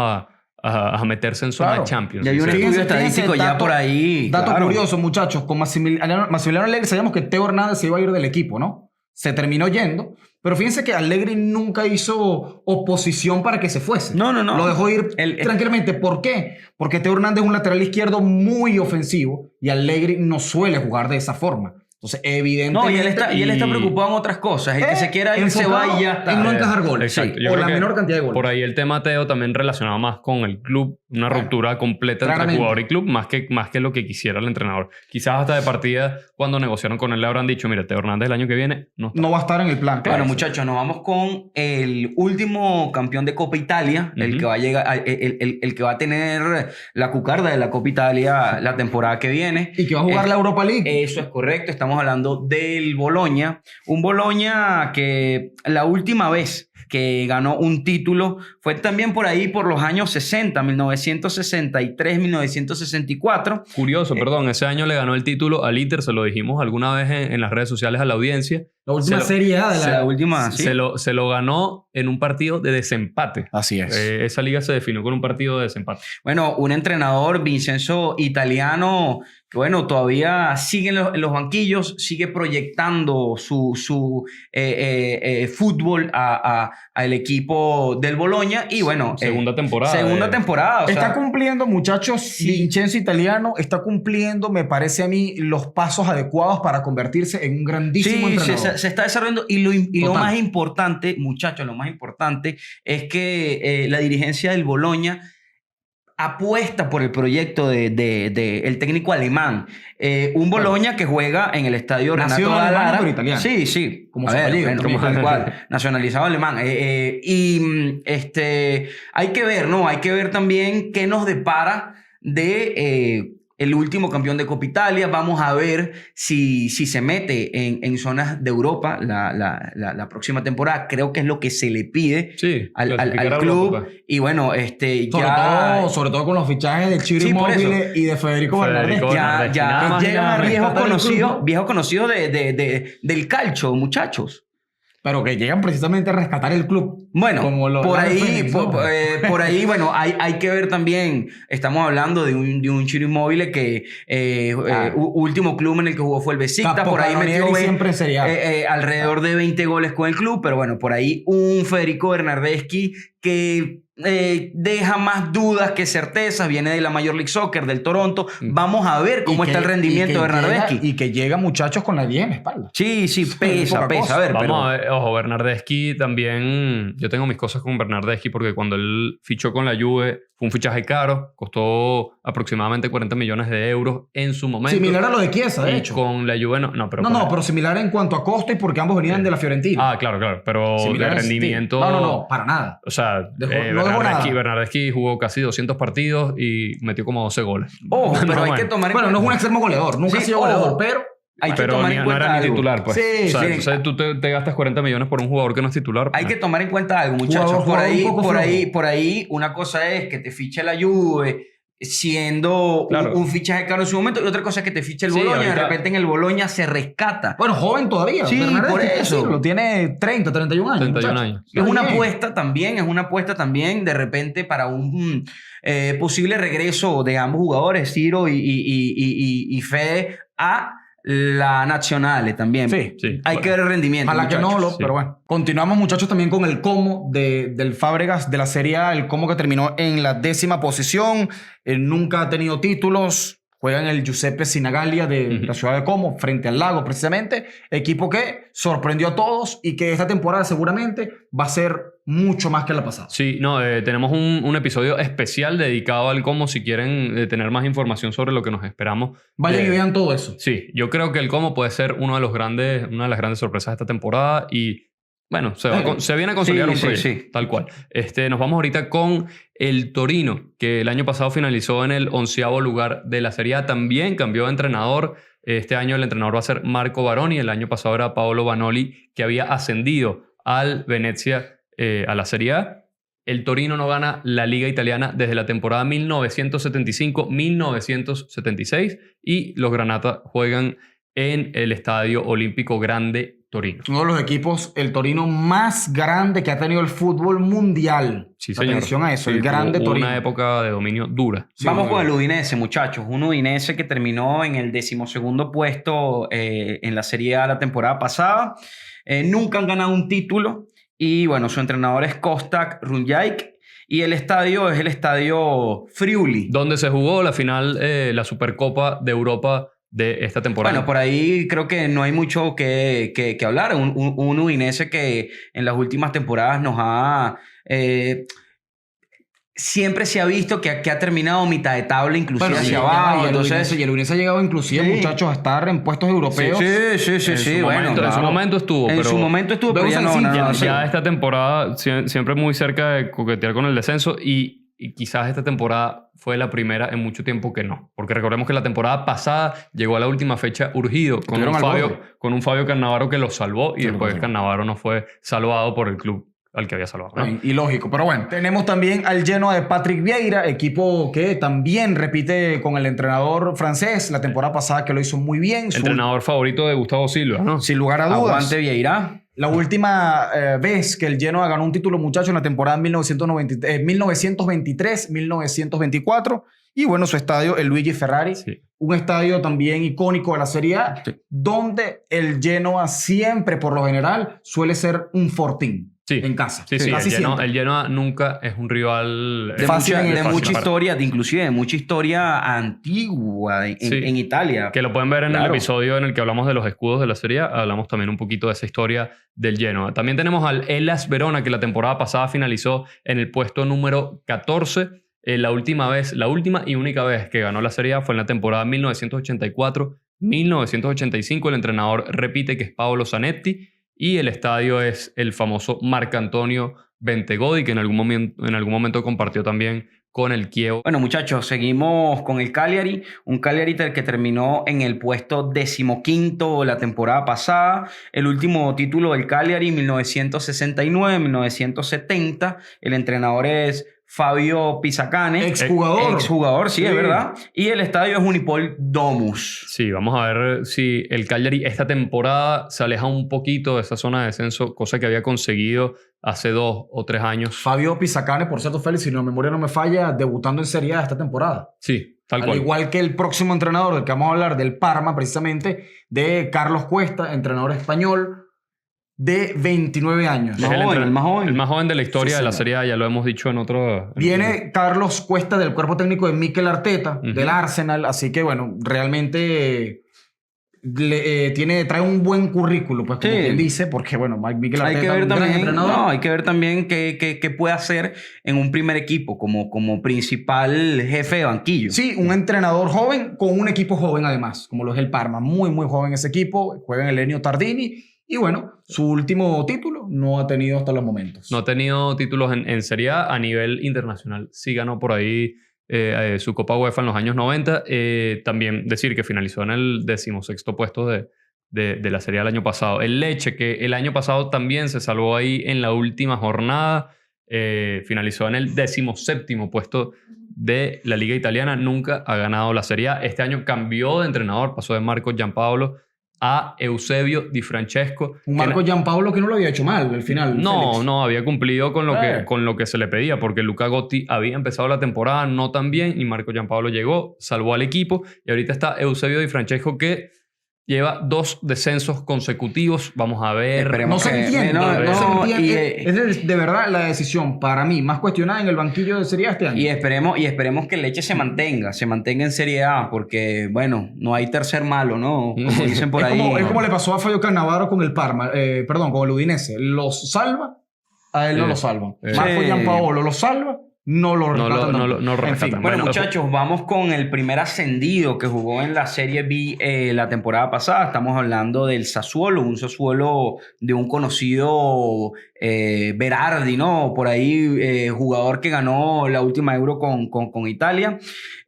a meterse en zona de Champions. Y hay un estudio estadístico ya por ahí. Dato curioso, muchachos. Con Massimiliano Allegri sabíamos que Teo Hernández se iba a ir del equipo, ¿no? Se terminó yendo. Pero fíjense que Allegri nunca hizo oposición para que se fuese. No. Lo dejó ir tranquilamente. ¿Por qué? Porque Teo Hernández es un lateral izquierdo muy ofensivo y Allegri no suele jugar de esa forma. Entonces, evidentemente... No, y él está preocupado en otras cosas. El que se quiera ir se va y ya está. En no encajar goles. Exacto. Sí, o la menor cantidad de goles. Por ahí el tema Teo también relacionado más con el club. Una ruptura completa entre jugador y club, más que lo que quisiera el entrenador. Quizás hasta de partida, cuando negociaron con él, le habrán dicho, mire, Teo Hernández el año que viene no va a estar en el plan. Bueno, muchachos, nos vamos con el último campeón de Copa Italia, el que va a llegar, el que va a tener la cucarda de la Copa Italia la temporada que viene. Y que va a jugar la Europa League. Eso es correcto. Estamos hablando del Bologna. Un Bologna que la última vez que ganó un título fue también por ahí por los años 60, 1963, 1964. Curioso, perdón, ese año le ganó el título al Inter, se lo dijimos alguna vez en las redes sociales a la audiencia. La última Serie A de la última, sí. Se lo ganó en un partido de desempate. Así es. Esa liga se definió con un partido de desempate. Bueno, un entrenador, Vincenzo Italiano, que bueno, todavía sigue en los banquillos, sigue proyectando su fútbol al equipo del Bologna y bueno... Segunda temporada. Segunda temporada. O está sea, cumpliendo, muchachos, sí. Vincenzo Italiano está cumpliendo, me parece a mí, los pasos adecuados para convertirse en un grandísimo entrenador. Se está desarrollando y lo más importante, muchachos, lo más importante es que la dirigencia del Bologna apuesta por el proyecto de el técnico alemán. Un Bologna que juega en el estadio Renato Galara. Pero italiano. Sí. Como se apellida. Tal cual. Nacionalizado alemán. Y hay que ver, ¿no? Hay que ver también qué nos depara de... el último campeón de Copa Italia. Vamos a ver si se mete en zonas de Europa la próxima temporada. Creo que es lo que se le pide al club. Y bueno, sobre todo con los fichajes del Ciro Immobile y de Federico Bernardeschi. Ya llegan a viejos conocidos del calcio, muchachos. Pero que llegan precisamente a rescatar el club. Bueno, por ahí, bueno, hay que ver también, estamos hablando de un Ciro Immobile que último club en el que jugó fue el Besiktas, por ahí metió alrededor de 20 goles con el club, pero bueno, por ahí un Federico Bernardeschi que deja más dudas que certezas, viene de la Major League Soccer, del Toronto. Vamos a ver cómo está el rendimiento de Bernardeschi. Y que llega, muchachos, con la 10 en la espalda. Sí, pesa. A ver, Vamos a ver, ojo, Bernardeschi también. Yo tengo mis cosas con Bernardeschi porque cuando él fichó con la Juve fue un fichaje caro, costó aproximadamente 40 millones de euros en su momento. Similar a lo de Chiesa, de y hecho. con la Juve pero similar en cuanto a costo y porque ambos venían de la Fiorentina. Ah, claro, pero Similar de en ese rendimiento... estilo. No, para nada. O sea, no dejó nada. Bernardeschi jugó casi 200 partidos y metió como 12 goles. Ojo, pero hay que tomar en cuenta... Bueno, no es un extremo goleador. Nunca ha sido goleador, pero... Hay que tomar en no cuenta era ni algo. titular, pues. Sí, o sea, sí. entonces tú te gastas 40 millones por un jugador que no es titular. Hay que tomar en cuenta algo, muchachos. Jugador Por ahí, una cosa es que te fiche la Juve siendo un fichaje caro en su momento, y otra cosa es que te fiche el Sí, Bologna. ahorita... De repente en el Bologna se rescata. Bueno, joven todavía. Sí, por eso. Lo tiene 30, 31 años. 31 años. Es una apuesta también, de repente, para un posible regreso de ambos jugadores, Ciro y Fede, a la Nazionale también. Sí. Hay que ver el rendimiento. Ojalá que no, muchachos. pero bueno. Continuamos, muchachos, también con el Como del Fábregas de la Serie A. El Como que terminó en la 10ª posición. Nunca ha tenido títulos. Juega en el Giuseppe Sinigallia de la ciudad de Como, frente al lago, precisamente. Equipo que sorprendió a todos y que esta temporada seguramente va a ser mucho más que la pasada. Sí, tenemos un episodio especial dedicado al Como si quieren tener más información sobre lo que nos esperamos. Vayan y vean todo eso. Sí, yo creo que el Como puede ser una de las grandes sorpresas de esta temporada y bueno, se viene a consolidar un proyecto, tal cual. Nos vamos ahorita con el Torino, que el año pasado finalizó en el 11º lugar de la Serie A. También cambió de entrenador. Este año el entrenador va a ser Marco Baroni. El año pasado era Paolo Vanoli, que había ascendido al Venezia a la Serie A. El Torino no gana la Liga Italiana desde la temporada 1975-1976 y los Granata juegan en el Estadio Olímpico Grande Torino. Uno de los equipos, el Torino más grande que ha tenido el fútbol mundial. Sí, señor. Atención a eso, Sí, el grande tuvo Torino. una época de dominio dura. Sí, Vamos con el Udinese, muchachos. Un Udinese que terminó en el 12º puesto en la Serie A la temporada pasada. Nunca han ganado un título. Y bueno, su entrenador es Kostak Runjaic. Y el estadio es el estadio Friuli. Donde se jugó la final, la Supercopa de Europa de esta temporada. Bueno, por ahí creo que no hay mucho que hablar. Un Udinese que en las últimas temporadas nos ha... siempre se ha visto que ha terminado mitad de tabla, inclusive hacia abajo. Y el Udinese ha llegado inclusive, muchachos, a estar en puestos europeos. Sí. Bueno, en su momento estuvo. En su momento estuvo, pero ya no. Ya esta temporada siempre muy cerca de coquetear con el descenso y quizás esta temporada fue la primera en mucho tiempo que no. Porque recordemos que la temporada pasada llegó a la última fecha urgido con un Fabio Cannavaro que lo salvó y después Cannavaro no fue salvado por el club al que había salvado, ¿no? Y lógico, pero bueno. Tenemos también al Genoa de Patrick Vieira, equipo que también repite con el entrenador francés la temporada pasada, que lo hizo muy bien. Entrenador favorito de Gustavo Silva, ¿no? Sin lugar a dudas. Aguante Vieira. La última vez que el Genoa ganó un título, muchachos, en la temporada 1923-1924. Y bueno, su estadio, el Luigi Ferrari. Sí. Un estadio también icónico de la Serie A, donde el Genoa siempre, por lo general, suele ser un fortín. Sí. En casa. Sí. El Genoa nunca es un rival de mucha historia, inclusive de mucha historia antigua en Italia. Que lo pueden ver en el episodio en el que hablamos de los escudos de la Serie A. Hablamos también un poquito de esa historia del Genoa. También tenemos al Hellas Verona, que la temporada pasada finalizó en el puesto número 14. La última y única vez que ganó la Serie A fue en la temporada 1984-1985. El entrenador repite que es Paolo Zanetti. Y el estadio es el famoso Marcantonio Bentegodi, que en algún momento compartió también con el Chievo. Bueno, muchachos, seguimos con el Cagliari. Un Cagliari que terminó en el puesto 15º la temporada pasada. El último título del Cagliari, 1969-1970. El entrenador es Fabio Pisacane. Exjugador, sí, es verdad. Y el estadio es Unipol Domus. Sí, vamos a ver si el Cagliari esta temporada se aleja un poquito de esa zona de descenso, cosa que había conseguido hace 2 o 3 años. Fabio Pisacane, por cierto, Félix, si la memoria no me falla, debutando en Serie A esta temporada. Sí, tal cual. Al igual que el próximo entrenador del que vamos a hablar, del Parma, precisamente, de Carlos Cuesta, entrenador español. de 29 años. Más joven, el más joven. El más joven de la historia Sí, de la señor. Serie A, ya lo hemos dicho en otro... Viene Carlos Cuesta del cuerpo técnico de Mikel Arteta, Ujú. del Arsenal, así que bueno, realmente trae un buen currículo, pues como Sí. quien dice, porque bueno, Mikel Hay Arteta que ver un gran también, entrenador. no, hay que ver también qué puede hacer en un primer equipo como principal jefe de banquillo. Sí, un entrenador joven con un equipo joven además, como lo es el Parma, muy muy joven ese equipo, juega en el Ennio Tardini y bueno, su último título no ha tenido hasta los momentos. No ha tenido títulos en Serie A nivel internacional. Sí ganó por ahí su Copa UEFA en los años 90. También decir que finalizó en el 16º puesto de la Serie A el año pasado. El Lecce, que el año pasado también se salvó ahí en la última jornada, finalizó en el 17º puesto de la Liga Italiana. Nunca ha ganado la Serie A. Este año cambió de entrenador, pasó de Marco Giampaolo a Eusebio Di Francesco. Un Marco Giampaolo que no lo había hecho mal al final. No, Félix. no, había cumplido con lo que se le pedía, porque Luca Gotti había empezado la temporada no tan bien y Marco Giampaolo llegó, salvó al equipo y ahorita está Eusebio Di Francesco que lleva 2 descensos consecutivos. Vamos a ver. Esperemos No se entiende. No se entiende. Es de verdad la decisión para mí más cuestionada en el banquillo de Serie A este año. Y esperemos que el Lecce se mantenga en Serie A, porque, bueno, no hay tercer malo, ¿no? Como dicen por ahí. Es como le pasó a Fabio Cannavaro con el Parma, con el Udinese. Los salva, a él no Sí. lo salvan. Sí. Marco Giampaolo lo salva, no lo rescatan. no lo En fin, rescatan. Bueno, Bueno, muchachos, vamos con el primer ascendido que jugó en la Serie B la temporada pasada. Estamos hablando del Sassuolo, un Sassuolo de un conocido Berardi, ¿no? Por ahí, jugador que ganó la última Euro con Italia.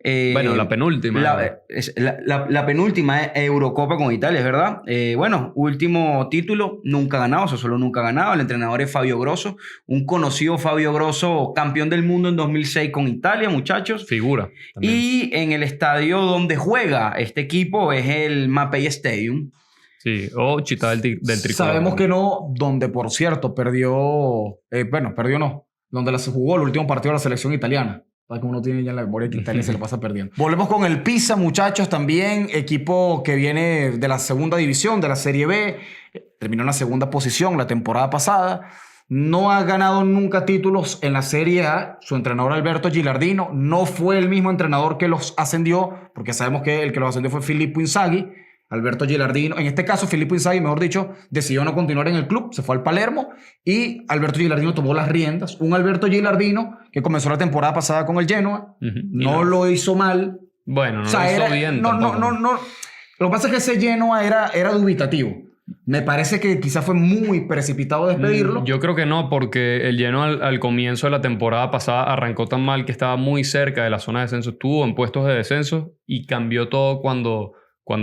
bueno, la penúltima. La penúltima Eurocopa con Italia, es verdad. Bueno, último título, nunca ganado, Sassuolo nunca ha ganado. El entrenador es Fabio Grosso, un conocido Fabio Grosso, campeón del mundo en 2006 con Italia, muchachos. Figura. También. Y en el estadio donde juega este equipo es el Mapei Stadium. Sí, o Città del Tricolore. sabemos que no, donde por cierto perdió, perdió no, donde se jugó el último partido de la selección italiana. Para que uno tiene ya en la memoria que Italia se lo pasa perdiendo. Volvemos con el Pisa, muchachos, también equipo que viene de la segunda división, de la Serie B. Terminó en la segunda posición la temporada pasada. No ha ganado nunca títulos en la Serie A. Su entrenador Alberto Gilardino no fue el mismo entrenador que los ascendió, porque sabemos que el que los ascendió fue Filippo Inzaghi. Alberto Gilardino, en este caso Filippo Inzaghi, mejor dicho, decidió no continuar en el club, se fue al Palermo y Alberto Gilardino tomó las riendas. Un Alberto Gilardino que comenzó la temporada pasada con el Genoa, Ujú. Y no lo hizo mal. Bueno, no O sea, lo hizo bien tampoco. no. Lo que pasa es que ese Genoa era dubitativo. Me parece que quizás fue muy precipitado despedirlo. Yo creo que no, porque el Genoa al comienzo de la temporada pasada arrancó tan mal que estaba muy cerca de la zona de descenso. Estuvo en puestos de descenso y cambió todo cuando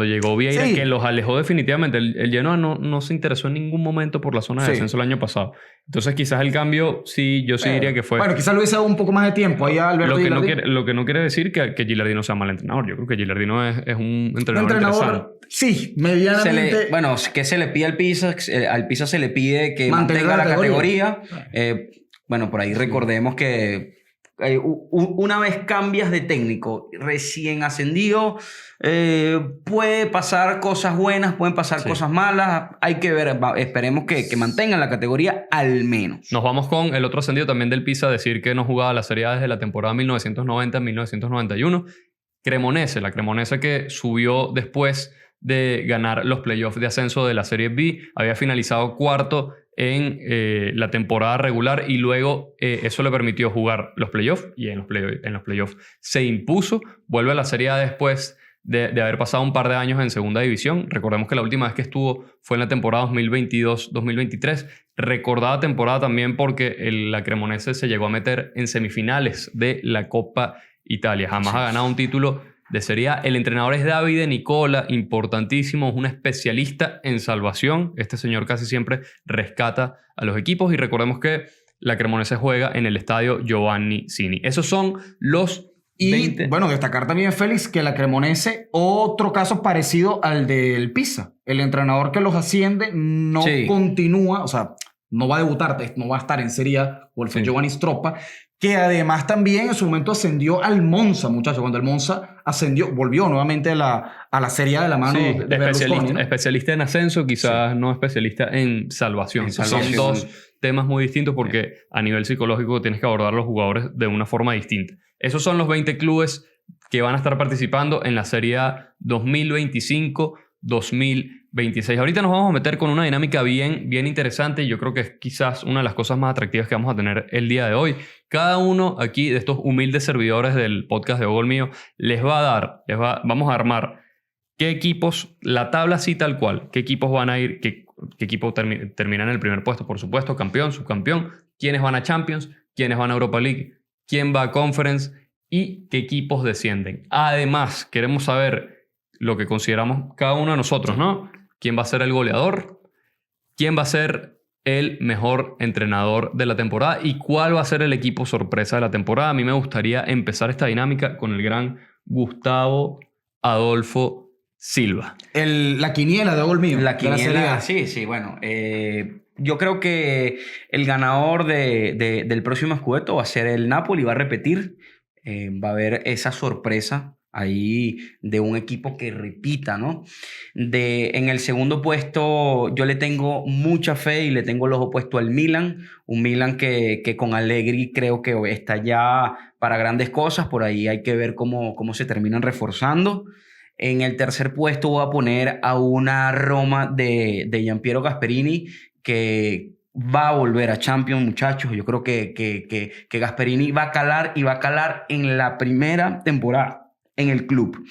llegó Vieira, Sí. que los alejó definitivamente. El Genoa no se interesó en ningún momento por la zona de Sí. descenso el año pasado. Entonces quizás el cambio, sí, yo sí diría que fue... Bueno, quizás le hubiese dado un poco más de tiempo ahí a Alberto Gilardino. Lo que no quiere decir que Gilardino sea mal entrenador. Yo creo que Gilardino es un entrenador interesante. Sí, medianamente. ¿Qué se le pide al Pisa? Al Pisa se le pide que Mantener mantenga la la categoría. categoría. Bueno, por ahí recordemos que una vez cambias de técnico recién ascendido, puede pasar cosas buenas, pueden pasar Sí. cosas malas. Hay que ver, esperemos que mantengan la categoría al menos. Nos vamos con el otro ascendido también del Pisa, decir que no jugaba la Serie A desde la temporada 1990-1991. Cremonese, la Cremonese que subió después de ganar los playoffs de ascenso de la Serie B, había finalizado cuarto en la temporada regular y luego eso le permitió jugar los playoffs y en los playoffs se impuso, vuelve a la Serie A después de haber pasado un par de años en segunda división. Recordemos que la última vez que estuvo fue en la temporada 2022-2023. Recordada temporada también porque la Cremonese se llegó a meter en semifinales de la Copa Italia. Jamás ha ganado un título de Serie A. El entrenador es Davide Nicola, importantísimo, es un especialista en salvación. Este señor casi siempre rescata a los equipos y recordemos que la Cremonese juega en el estadio Giovanni Sini. Esos son los Y 20. bueno, destacar también, Félix, que la Cremonese, otro caso parecido al del Pisa. El entrenador que los asciende no Sí. continúa, o sea, no va a debutar, no va a estar en Serie A, Wolfgang Sí. Giovanni Stroppa, que además también en su momento ascendió al Monza, muchachos. Cuando el Monza ascendió, volvió nuevamente a la Serie A de la mano Sí, de Berlusconi, ¿no? especialista en ascenso, quizás no especialista en salvación. En Son salvación. dos temas muy distintos porque a nivel psicológico tienes que abordar a los jugadores de una forma distinta. Esos son los 20 clubes que van a estar participando en la Serie A 2025-2026. Ahorita nos vamos a meter con una dinámica bien interesante y yo creo que es quizás una de las cosas más atractivas que vamos a tener el día de hoy. Cada uno aquí de estos humildes servidores del podcast de Gol Mío vamos a armar qué equipos, la tabla así tal cual, qué equipos van a ir, qué equipo terminan en el primer puesto, por supuesto, campeón, subcampeón, quiénes van a Champions, quiénes van a Europa League, quién va a Conference y qué equipos descienden. Además, queremos saber lo que consideramos cada uno de nosotros, ¿no? ¿Quién va a ser el goleador? ¿Quién va a ser el mejor entrenador de la temporada? ¿Y cuál va a ser el equipo sorpresa de la temporada? A mí me gustaría empezar esta dinámica con el gran Gustavo Adolfo Silva. La quiniela de Gol Mío. La de Serie quiniela, A. sí, bueno. Yo creo que el ganador del próximo Scudetto va a ser el Napoli, va a repetir. Va a haber esa sorpresa ahí de un equipo que repita, ¿no? En el segundo puesto yo le tengo mucha fe y le tengo el ojo puesto al Milan. Un Milan que con Allegri creo que está ya para grandes cosas. Por ahí hay que ver cómo se terminan reforzando. En el tercer puesto voy a poner a una Roma de Gianpiero Gasperini que va a volver a Champions, muchachos. Yo creo que Gasperini va a calar y va a calar en la primera temporada en el club.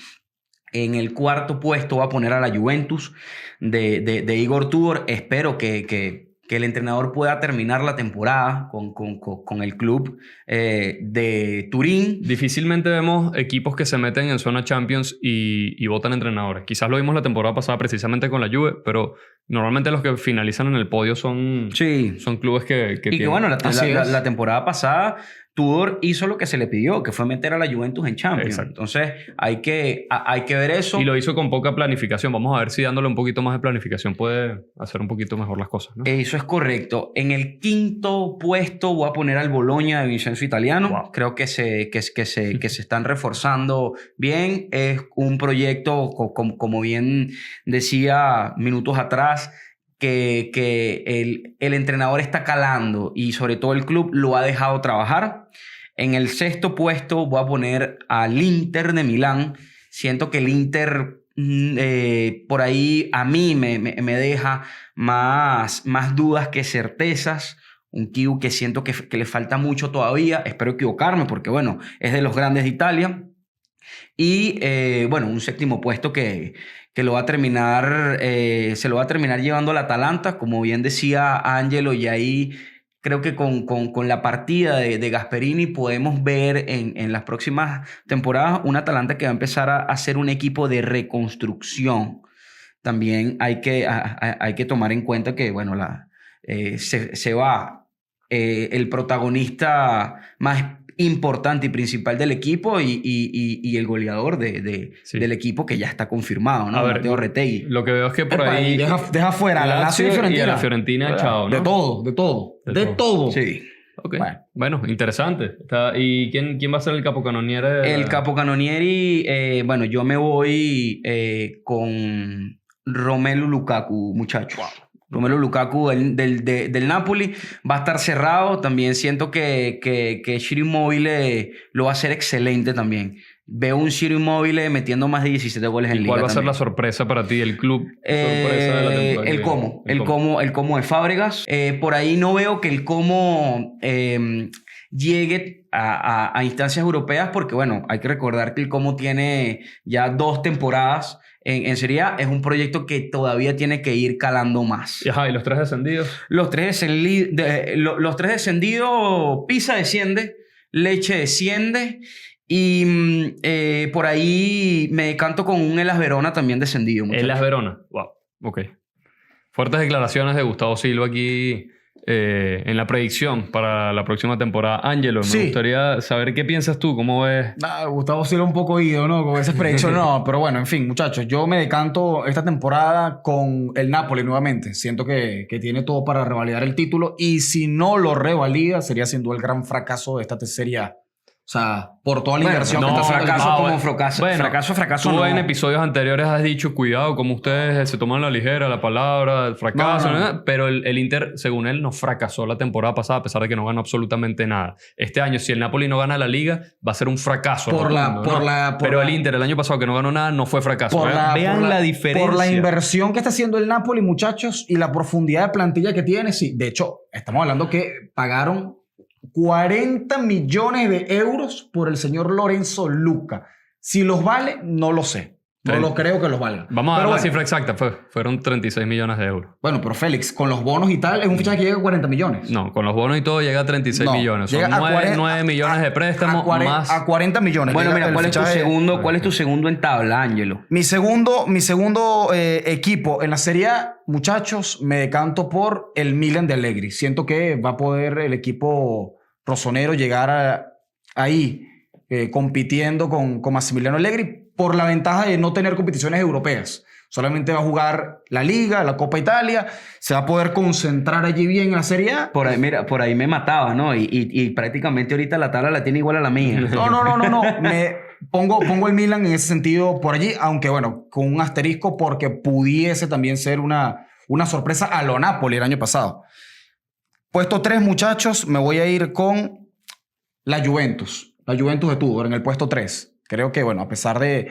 En el cuarto puesto voy a poner a la Juventus de Igor Tudor. Espero que el entrenador pueda terminar la temporada con el club de Turín. Difícilmente vemos equipos que se meten en zona Champions y votan entrenadores. Quizás lo vimos la temporada pasada precisamente con la Juve, pero normalmente los que finalizan en el podio son clubes que Y que tienen. bueno, Así es. la temporada pasada Tudor hizo lo que se le pidió, que fue meter a la Juventus en Champions. Exacto. Entonces hay que ver eso. Y lo hizo con poca planificación. Vamos a ver si dándole un poquito más de planificación puede hacer un poquito mejor las cosas, ¿no? Eso es correcto. En el quinto puesto voy a poner al Bologna de Vincenzo Italiano. Wow. Creo que se están reforzando bien. Es un proyecto, como bien decía minutos atrás, que el entrenador está calando y sobre todo el club lo ha dejado trabajar. En el sexto puesto voy a poner al Inter de Milán. Siento que el Inter por ahí a mí me deja más dudas que certezas. Un Kiu que siento que le falta mucho todavía. Espero equivocarme porque, bueno, es de los grandes de Italia. Y, bueno, un séptimo puesto que lo va a terminar, se lo va a terminar llevando al Atalanta. Como bien decía Angelo, y ahí creo que con la partida de Gasperini podemos ver en las próximas temporadas un Atalanta que va a empezar a ser un equipo de reconstrucción. También hay que tomar en cuenta que, bueno, se va el protagonista más importante y principal del equipo y el goleador del equipo que ya está confirmado, ¿no? A ver, Mateo Retegui. Lo que veo es que por Epa, ahí... deja fuera a la Lazio y Fiorentina. a la Fiorentina, chao, ¿no? De todo. Sí. Ok. Bueno, interesante. ¿Y quién va a ser el capocannoniere? El capocannonieri, bueno, yo me voy con Romelu Lukaku, muchachos. Wow. Romelu Lukaku del Napoli va a estar cerrado. También siento que Ciro Immobile lo va a hacer excelente también. Veo un Ciro Immobile metiendo más de 17 goles en ¿Y liga. cuál va a ser también. la sorpresa para ti, el club sorpresa de la temporada? El Como de Fábregas. Por ahí no veo que el Como llegue a instancias europeas porque, bueno, hay que recordar que el Como tiene ya 2 temporadas en Serie A. Es un proyecto que todavía tiene que ir calando más. Ajá, ¿y los 3 descendidos? Los tres descendidos, Pisa desciende, Lecce desciende y por ahí me decanto con un Hellas Verona también descendido. Hellas Verona. Wow. Ok. Fuertes declaraciones de Gustavo Silva aquí en la predicción para la próxima temporada. Ángelo, me Sí. gustaría saber qué piensas tú, cómo ves. Gustavo Silva un poco ido, ¿no? Con esa predicción, no. Pero bueno, en fin, muchachos, yo me decanto esta temporada con el Napoli nuevamente. Siento que tiene todo para revalidar el título y si no lo revalida, sería sin duda el gran fracaso de esta Serie A. O sea, por toda la inversión no, que está haciendo el fracaso equipo. como fracaso. Bueno, fracaso tú no. en episodios anteriores has dicho, cuidado, como ustedes se toman a la ligera la palabra, el fracaso, No. ¿no? Pero el Inter, según él, no fracasó la temporada pasada, a pesar de que no ganó absolutamente nada. Este año, si el Napoli no gana la Liga, va a ser un fracaso. Pero el Inter, el año pasado que no ganó nada, no fue fracaso. Vean la diferencia. Por la inversión que está haciendo el Napoli, muchachos, y la profundidad de plantilla que tiene. Sí, de hecho, estamos hablando que pagaron 40 millones de euros por el señor Lorenzo Luca. Si los vale, no lo sé. No lo creo que los valga. Vamos a Pero dar la bueno, cifra exacta. Fueron 36 millones de euros. Bueno, pero Félix, con los bonos y tal, es un fichaje que llega a 40 millones. No, con los bonos y todo llega a 36 No, millones. Son llega a 9 millones de préstamo más... A 40 millones. Bueno, Llega mira, el ¿cuál es tu fichaje- segundo en tabla, Ángelo? Mi segundo equipo en la Serie A, muchachos, me decanto por el Milan de Allegri. Siento que va a poder el equipo rosonero llegar ahí compitiendo con Massimiliano Allegri por la ventaja de no tener competiciones europeas. Solamente va a jugar la Liga, la Copa Italia, se va a poder concentrar allí bien en la Serie A. Por ahí, mira, por ahí me mataba, ¿no? Y prácticamente ahorita la tabla la tiene igual a la mía. No. Me pongo el Milan en ese sentido por allí, aunque bueno, con un asterisco porque pudiese también ser una sorpresa a lo Napoli el año pasado. Puesto 3, muchachos, me voy a ir con la Juventus. La Juventus de Tudor en el puesto 3. Creo que, bueno, a pesar de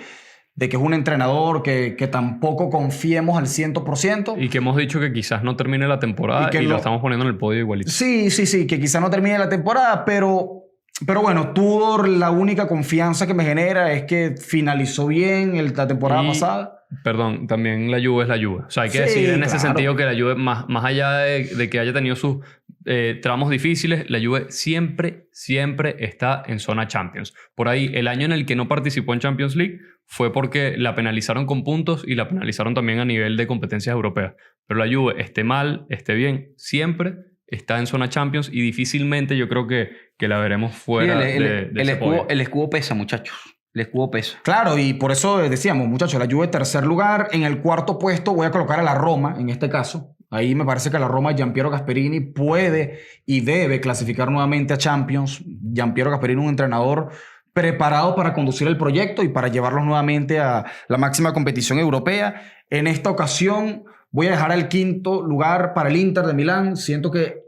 que es un entrenador que tampoco confiemos al 100%. Y que hemos dicho que quizás no termine la temporada y lo estamos poniendo en el podio igualito. Sí, que quizás no termine la temporada, pero bueno, Tudor, la única confianza que me genera es que finalizó bien la temporada pasada. Perdón, también la Juve es la Juve. O sea, hay que Sí, decir en ese claro. sentido que la Juve, más allá de que haya tenido sus tramos difíciles, la Juve siempre está en zona Champions. Por ahí, el año en el que no participó en Champions League fue porque la penalizaron con puntos y la penalizaron también a nivel de competencias europeas. Pero la Juve, esté mal, esté bien, siempre está en zona Champions y difícilmente yo creo que la veremos fuera de ese podio. El escudo pesa, muchachos. El escudo pesa. Claro, y por eso decíamos, muchachos, la Juve tercer lugar. En el cuarto puesto voy a colocar a la Roma, en este caso. Ahí me parece que la Roma, Gianpiero Gasperini, puede y debe clasificar nuevamente a Champions. Gianpiero Gasperini, un entrenador preparado para conducir el proyecto y para llevarlos nuevamente a la máxima competición europea. En esta ocasión voy a dejar al quinto lugar para el Inter de Milán. Siento que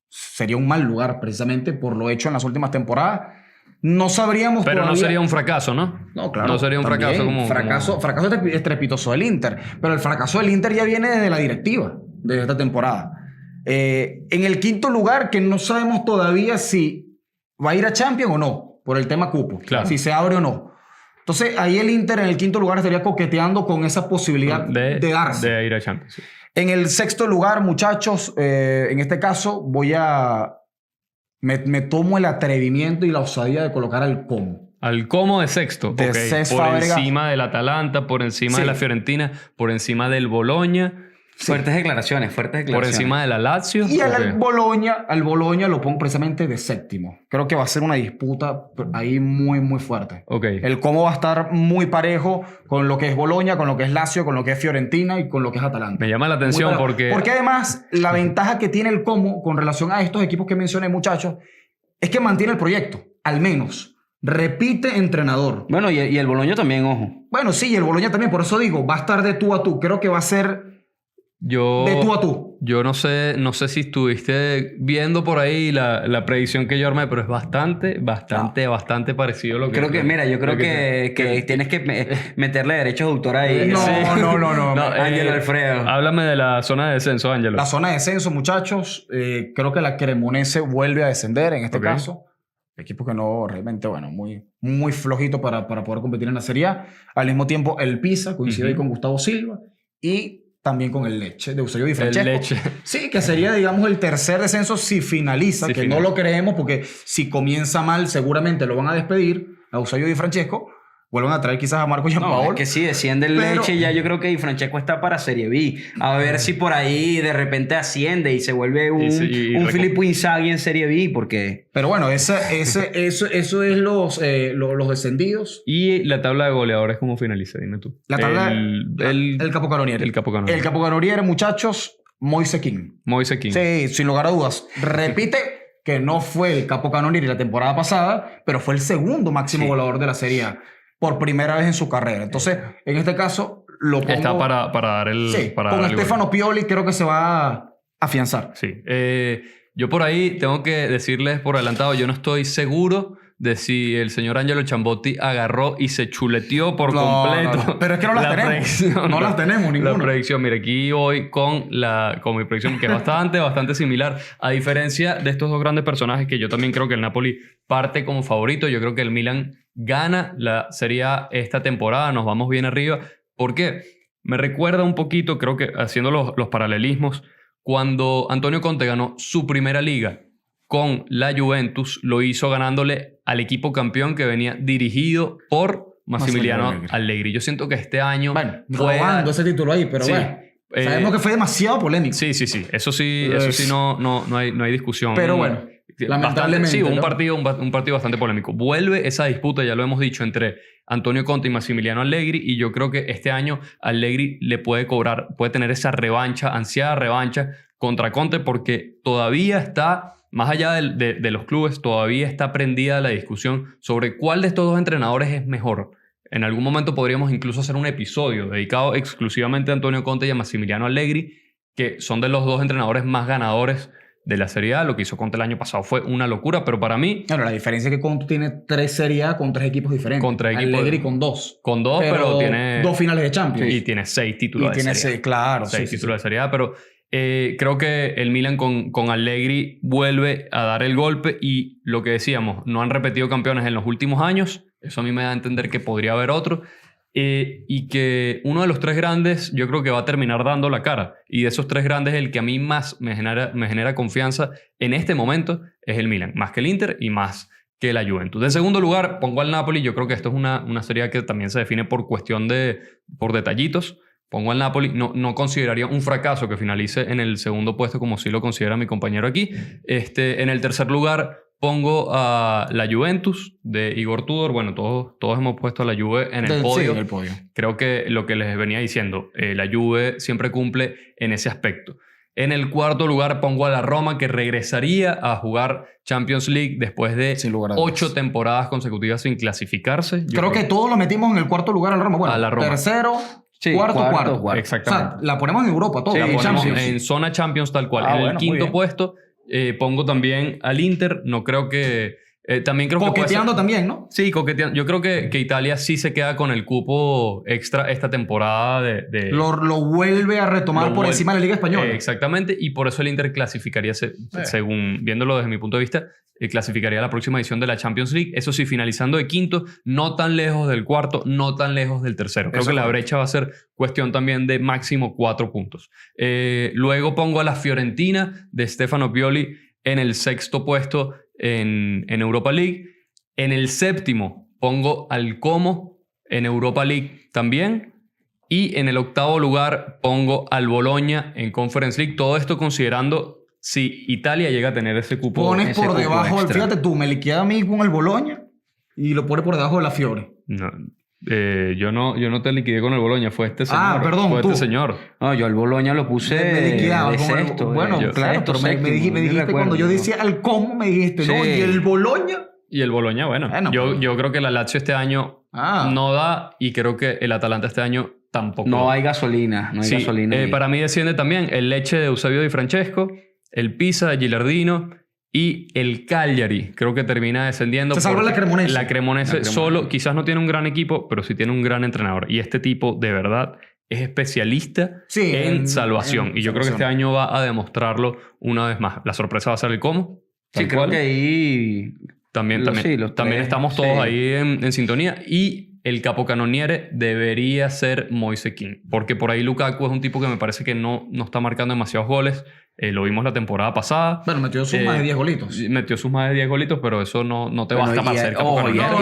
sería un mal lugar precisamente por lo hecho en las últimas temporadas. No sabríamos Pero todavía... no sería un fracaso, ¿no? No, claro. No sería un también, fracaso Fracaso estrepitoso del Inter. Pero el fracaso del Inter ya viene desde la directiva de esta temporada. En el quinto lugar, que no sabemos todavía si va a ir a Champions o no, por el tema cupo. Claro. Si se abre o no. Entonces, ahí el Inter en el quinto lugar estaría coqueteando con esa posibilidad de darse. De ir a Champions. Sí. En el sexto lugar, muchachos, en este caso voy a... Me tomo el atrevimiento y la osadía de colocar al Como. Al Como de sexto. De Okay. Cesc Por Fabregas. encima del Atalanta, por encima Sí. de la Fiorentina, por encima del Bologna, Fuertes declaraciones. por encima de la Lazio. Y Ok. al Bologna lo pongo precisamente de séptimo. Creo que va a ser una disputa ahí muy, muy fuerte. Ok. El Como va a estar muy parejo con lo que es Bologna, con lo que es Lazio, con lo que es Fiorentina y con lo que es Atalanta. Me llama la atención Muy parejo. porque... Porque además, la ventaja que tiene el Como con relación a estos equipos que mencioné, muchachos, es que mantiene el proyecto, al menos. Repite entrenador. Bueno, y el Bologna también, ojo. Bueno, sí, y el Bologna también, por eso digo, va a estar de tú a tú. Creo que va a ser de tú a tú. Yo no sé si estuviste viendo por ahí la predicción que yo armé, pero es bastante parecido a lo que... Creo que, mira, yo creo que tienes que meterle derechos de autor ahí. No, Sí. no. Ángelo Alfredo. Háblame de la zona de descenso, Ángelo. La zona de descenso, muchachos, creo que la Cremonese vuelve a descender en este Ok. caso. Equipo que no, realmente, bueno, muy, muy flojito para poder competir en la Serie A. Al mismo tiempo, el Pisa coincide ahí con Gustavo Silva y también con el Lecce de Eusebio Di Francesco. El Lecce. Sí, que sería, digamos, el tercer descenso si finaliza, Si que finaliza. no lo creemos porque si comienza mal seguramente lo van a despedir a Eusebio Di Francesco. vuelvan a traer quizás a Marco No, Gianpaolo. es que si desciende el Pero- Leche, ya yo creo que Di Francesco está para Serie B. A ver si por ahí de repente asciende y se vuelve un Filippo Inzaghi en Serie B, porque... Pero bueno, eso es los descendidos. Y la tabla de goleadores, ¿cómo finaliza? Dime tú. La tabla... El Capocanoniere. El Capocanoniere. El Capocanoniere, muchachos, Moise Kean. Moise Kean. Sí, sin lugar a dudas. Repite que no fue el Capocanoniere la temporada pasada, pero fue el segundo máximo goleador de la Serie A por primera vez en su carrera. Entonces, en este caso, lo pongo... Está para dar el... Sí, para con dar el gol. Stefano Pioli creo que se va a afianzar. Sí. Yo por ahí tengo que decirles por adelantado, yo no estoy seguro de si el señor Angelo Chambotti agarró y se chuleteó por completo. No. Pero es que no las tenemos. predicción. No las tenemos, ninguna. La predicción, mira, aquí voy con mi predicción, que es bastante similar. A diferencia de estos dos grandes personajes, que yo también creo que el Napoli parte como favorito. Yo creo que el Milan gana la Serie A esta temporada. Nos vamos bien arriba. ¿Por qué? Me recuerda un poquito, creo que haciendo los paralelismos, cuando Antonio Conte ganó su primera liga con la Juventus, lo hizo ganándole al equipo campeón que venía dirigido por Massimiliano Allegri. Yo siento que este año... Bueno, robando ese título ahí, pero Sí. bueno. Sabemos que fue demasiado polémico. Sí. Eso sí no hay discusión. Pero bueno, lamentablemente. Sí, un ¿no? partido bastante polémico. Vuelve esa disputa, ya lo hemos dicho, entre Antonio Conte y Massimiliano Allegri, y yo creo que este año Allegri le puede tener esa revancha, ansiada revancha contra Conte, porque todavía está, más allá de los clubes, todavía está prendida la discusión sobre cuál de estos dos entrenadores es mejor. En algún momento podríamos incluso hacer un episodio dedicado exclusivamente a Antonio Conte y a Massimiliano Allegri, que son de los dos entrenadores más ganadores de la Serie A. Lo que hizo Conte el año pasado fue una locura, pero para mí... Claro, la diferencia es que Conte tiene 3 Serie A con 3 equipos diferentes. Con 3 equipos. Allegri con 2. Con 2, pero tiene... 2 finales de Champions. Y tiene 6 títulos Y tiene de Serie A. 6, claro. 6 títulos de Serie A, pero creo que el Milan con Allegri vuelve a dar el golpe, y lo que decíamos, no han repetido campeones en los últimos años. Eso a mí me da a entender que podría haber otro. Y que uno de los 3 grandes yo creo que va a terminar dando la cara. Y de esos 3 grandes, el que a mí más me genera confianza en este momento es el Milan. Más que el Inter y más que la Juventus. En segundo lugar, pongo al Napoli. Yo creo que esto es una serie que también se define por por detallitos. Pongo al Napoli. No consideraría un fracaso que finalice en el segundo puesto, como sí lo considera mi compañero aquí. En el tercer lugar, pongo a la Juventus de Igor Tudor. Bueno, todos hemos puesto a la Juve en el podio. Sí, en el podio. Creo que lo que les venía diciendo, la Juve siempre cumple en ese aspecto. En el cuarto lugar pongo a la Roma, que regresaría a jugar Champions League después de 8 temporadas consecutivas sin clasificarse. Creo que todos lo metimos en el cuarto lugar al Roma. Bueno, a la Roma. Tercero, Sí, cuarto. Exactamente. O sea, la ponemos en Europa, todo. Sí, la en ponemos Champions. en zona Champions tal cual. En el Bueno, muy quinto bien. puesto pongo también al Inter. No creo que... también creo que puede Coqueteando ser- también, ¿no? Sí, coqueteando. Yo creo que Italia sí se queda con el cupo extra esta temporada de... Lo vuelve a retomar Lo por vuelve- encima de la Liga Española. Exactamente, y por eso el Inter clasificaría, según viéndolo desde mi punto de vista, clasificaría a la próxima edición de la Champions League. Eso sí, finalizando de quinto, no tan lejos del cuarto, no tan lejos del tercero. Creo Eso que la correcto. brecha va a ser cuestión también de máximo 4 puntos. Luego pongo a la Fiorentina de Stefano Pioli en el sexto puesto en Europa League. En el séptimo pongo al Como en Europa League también. Y en el octavo lugar pongo al Bologna en Conference League. Todo esto considerando si Italia llega a tener ese cupo. Pones ese por cupo debajo, extra. fíjate tú, me liquida a mí con el Bologna y lo pone por debajo de la Fiore. No, yo no te liquidé con el Bologna, fue este señor. Ah, perdón, Fue tú. este señor. No, yo al Bologna lo puse Me liquidaba de con el- sexto. Bueno, yo- claro, sexto, pero me séptimo, dijiste no cuando yo recuerdo. decía al Como, me dijiste, ¿no? Sí. Y el Bologna. Y el Bologna, bueno, Bueno, yo, pues. yo creo que la Lazio este año no da, y creo que el Atalanta este año tampoco. No da. hay gasolina, no hay Sí, gasolina. ahí. para mí desciende también el Lecce de Eusebio Di Francesco, el Pisa de Gilardino y el Cagliari. Creo que termina descendiendo. Se salva porque la Cremonese. La Cremonese solo, quizás no tiene un gran equipo, pero sí tiene un gran entrenador. Y este tipo, de verdad, es especialista Sí, en salvación. en Y yo creo que este salvación. año va a demostrarlo una vez más. La sorpresa va a ser el Como. Sí, tal creo cual. que ahí... También los también tres, estamos todos sí. ahí en sintonía. Y el capocannoniere debería ser Moise Kean. Porque por ahí Lukaku es un tipo que me parece que no está marcando demasiados goles. Lo vimos la temporada pasada. Bueno, metió sus más de 10 golitos. Metió sus más de 10 golitos, pero eso no te basta para ser Ojo, capo.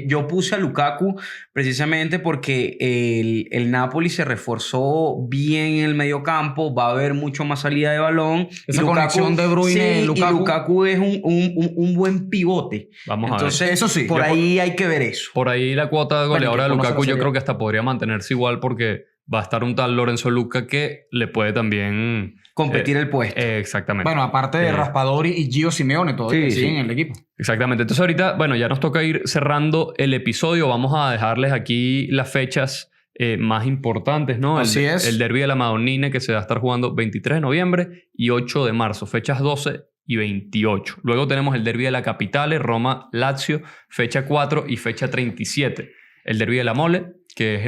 yo puse a Lukaku precisamente porque el Napoli se reforzó bien en el mediocampo, va a haber mucho más salida de balón. Esa conexión de Bruyne y Lukaku es un buen pivote. Vamos Entonces, a ver. Eso sí. por ahí hay que ver eso. Por ahí la cuota de goleadora de que conoce Lukaku la yo serie. creo que hasta podría mantenerse igual porque va a estar un tal Lorenzo Luca que le puede también... Competir el puesto. Exactamente. Bueno, aparte de Raspadori y Gio Simeone, todavía Sí, siguen sí. en el equipo. Exactamente. Entonces ahorita, bueno, ya nos toca ir cerrando el episodio. Vamos a dejarles aquí las fechas más importantes, ¿no? Así es. El derbi de la Madonnina que se va a estar jugando 23 de noviembre y 8 de marzo. Fechas 12 y 28. Luego tenemos el derbi de la Capitale, Roma-Lazio, fecha 4 y fecha 37. El derbi de la Mole, que es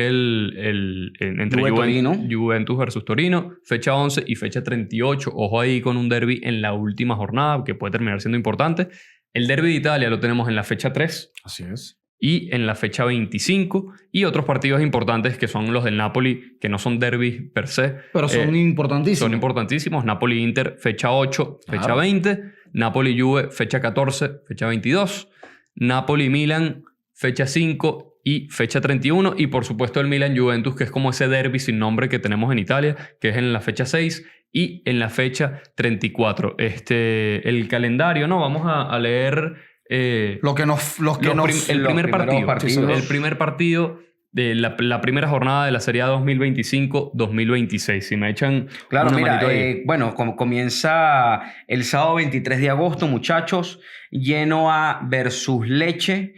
entre Torino. Juventus versus Torino, fecha 11 y fecha 38. Ojo ahí con un derbi en la última jornada que puede terminar siendo importante. El derbi de Italia lo tenemos en la fecha 3 Así es. y en la fecha 25. Y otros partidos importantes que son los del Napoli, que no son derbis per se. Pero son importantísimos. Son importantísimos. Napoli-Inter, fecha 8, fecha Claro. 20. Napoli-Juve, fecha 14, fecha 22. Napoli-Milan, fecha 5 y fecha 31. Y por supuesto el Milan-Juventus, que es como ese derbi sin nombre que tenemos en Italia, que es en la fecha 6 y en la fecha 34. El calendario, ¿no? Vamos a leer... El primer partido. partidos. El primer partido de la primera jornada de la Serie A 2025-2026. Si me echan Claro, una mira, manito ahí. bueno, comienza el sábado 23 de agosto, muchachos. Genoa versus Lecce.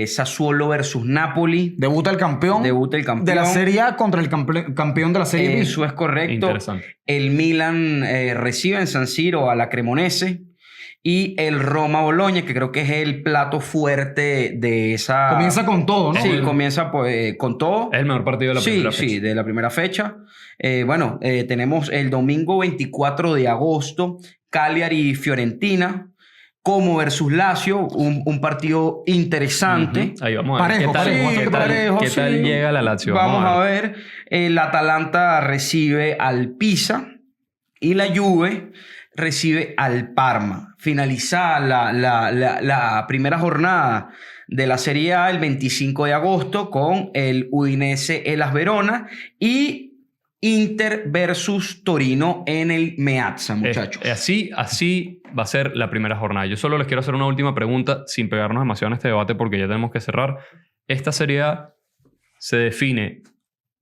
Sassuolo versus Napoli. Debuta el campeón. Debuta el campeón. De la Serie A contra el campeón de la Serie B. Eso es correcto. Interesante. El Milan recibe en San Siro a la Cremonese. Y el Roma-Boloña, que creo que es el plato fuerte de esa... Comienza con todo, ¿no? Sí, comienza pues, con todo. Es el mejor partido de la primera fecha. Sí, de la primera fecha. Tenemos el domingo 24 de agosto, Cagliari-Fiorentina, Como versus Lazio, un partido interesante. Ahí vamos a ver. Parejo, ¿Qué tal, qué tal sí. llega la Lazio? Vamos a ver. El Atalanta recibe al Pisa y la Juve recibe al Parma. Finaliza la primera jornada de la Serie A el 25 de agosto con el Udinese Hellas Verona y Inter versus Torino en el Meazza, muchachos. Así va a ser la primera jornada. Yo solo les quiero hacer una última pregunta sin pegarnos demasiado en este debate porque ya tenemos que cerrar. Esta Serie A se define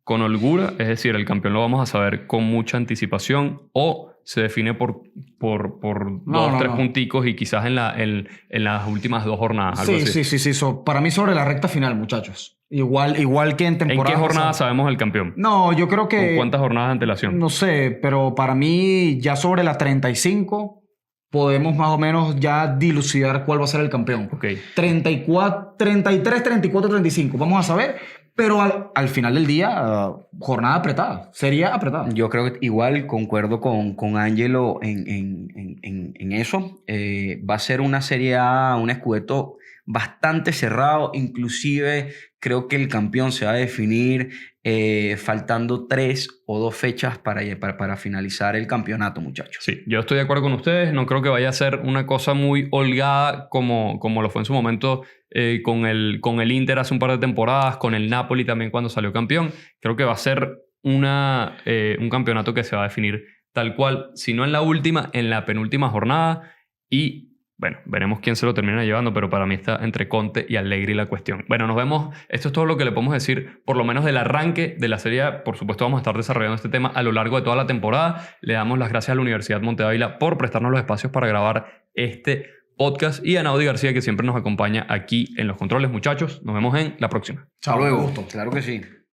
con holgura, es decir, el campeón lo vamos a saber con mucha anticipación, o se define por dos, tres punticos y quizás en las últimas 2 jornadas. Algo así. Sí. Para mí sobre la recta final, muchachos. Igual que en temporada. ¿En qué jornada pasada. sabemos el campeón? No, yo creo que... ¿Con cuántas jornadas de antelación? No sé, pero para mí ya sobre la 35 podemos más o menos ya dilucidar cuál va a ser el campeón. Ok. 34, 33, 34, 35. Vamos a saber. Pero al final del día, jornada apretada. Sería apretada. Yo creo que igual concuerdo con Angelo en eso. Va a ser una Serie A, un Scudetto bastante cerrado. Inclusive creo que el campeón se va a definir faltando 3 o 2 fechas para finalizar el campeonato, muchachos. Sí, yo estoy de acuerdo con ustedes. No creo que vaya a ser una cosa muy holgada como lo fue en su momento con el Inter hace un par de temporadas, con el Napoli también cuando salió campeón. Creo que va a ser un campeonato que se va a definir tal cual, si no en la última, en la penúltima jornada. Y bueno, veremos quién se lo termina llevando, pero para mí está entre Conte y Allegri la cuestión. Bueno, nos vemos. Esto es todo lo que le podemos decir, por lo menos del arranque de la Serie A. Por supuesto, vamos a estar desarrollando este tema a lo largo de toda la temporada. Le damos las gracias a la Universidad Monte Ávila por prestarnos los espacios para grabar este podcast y a Naudi García, que siempre nos acompaña aquí en los controles. Muchachos, nos vemos en la próxima. Hasta luego. Claro que sí.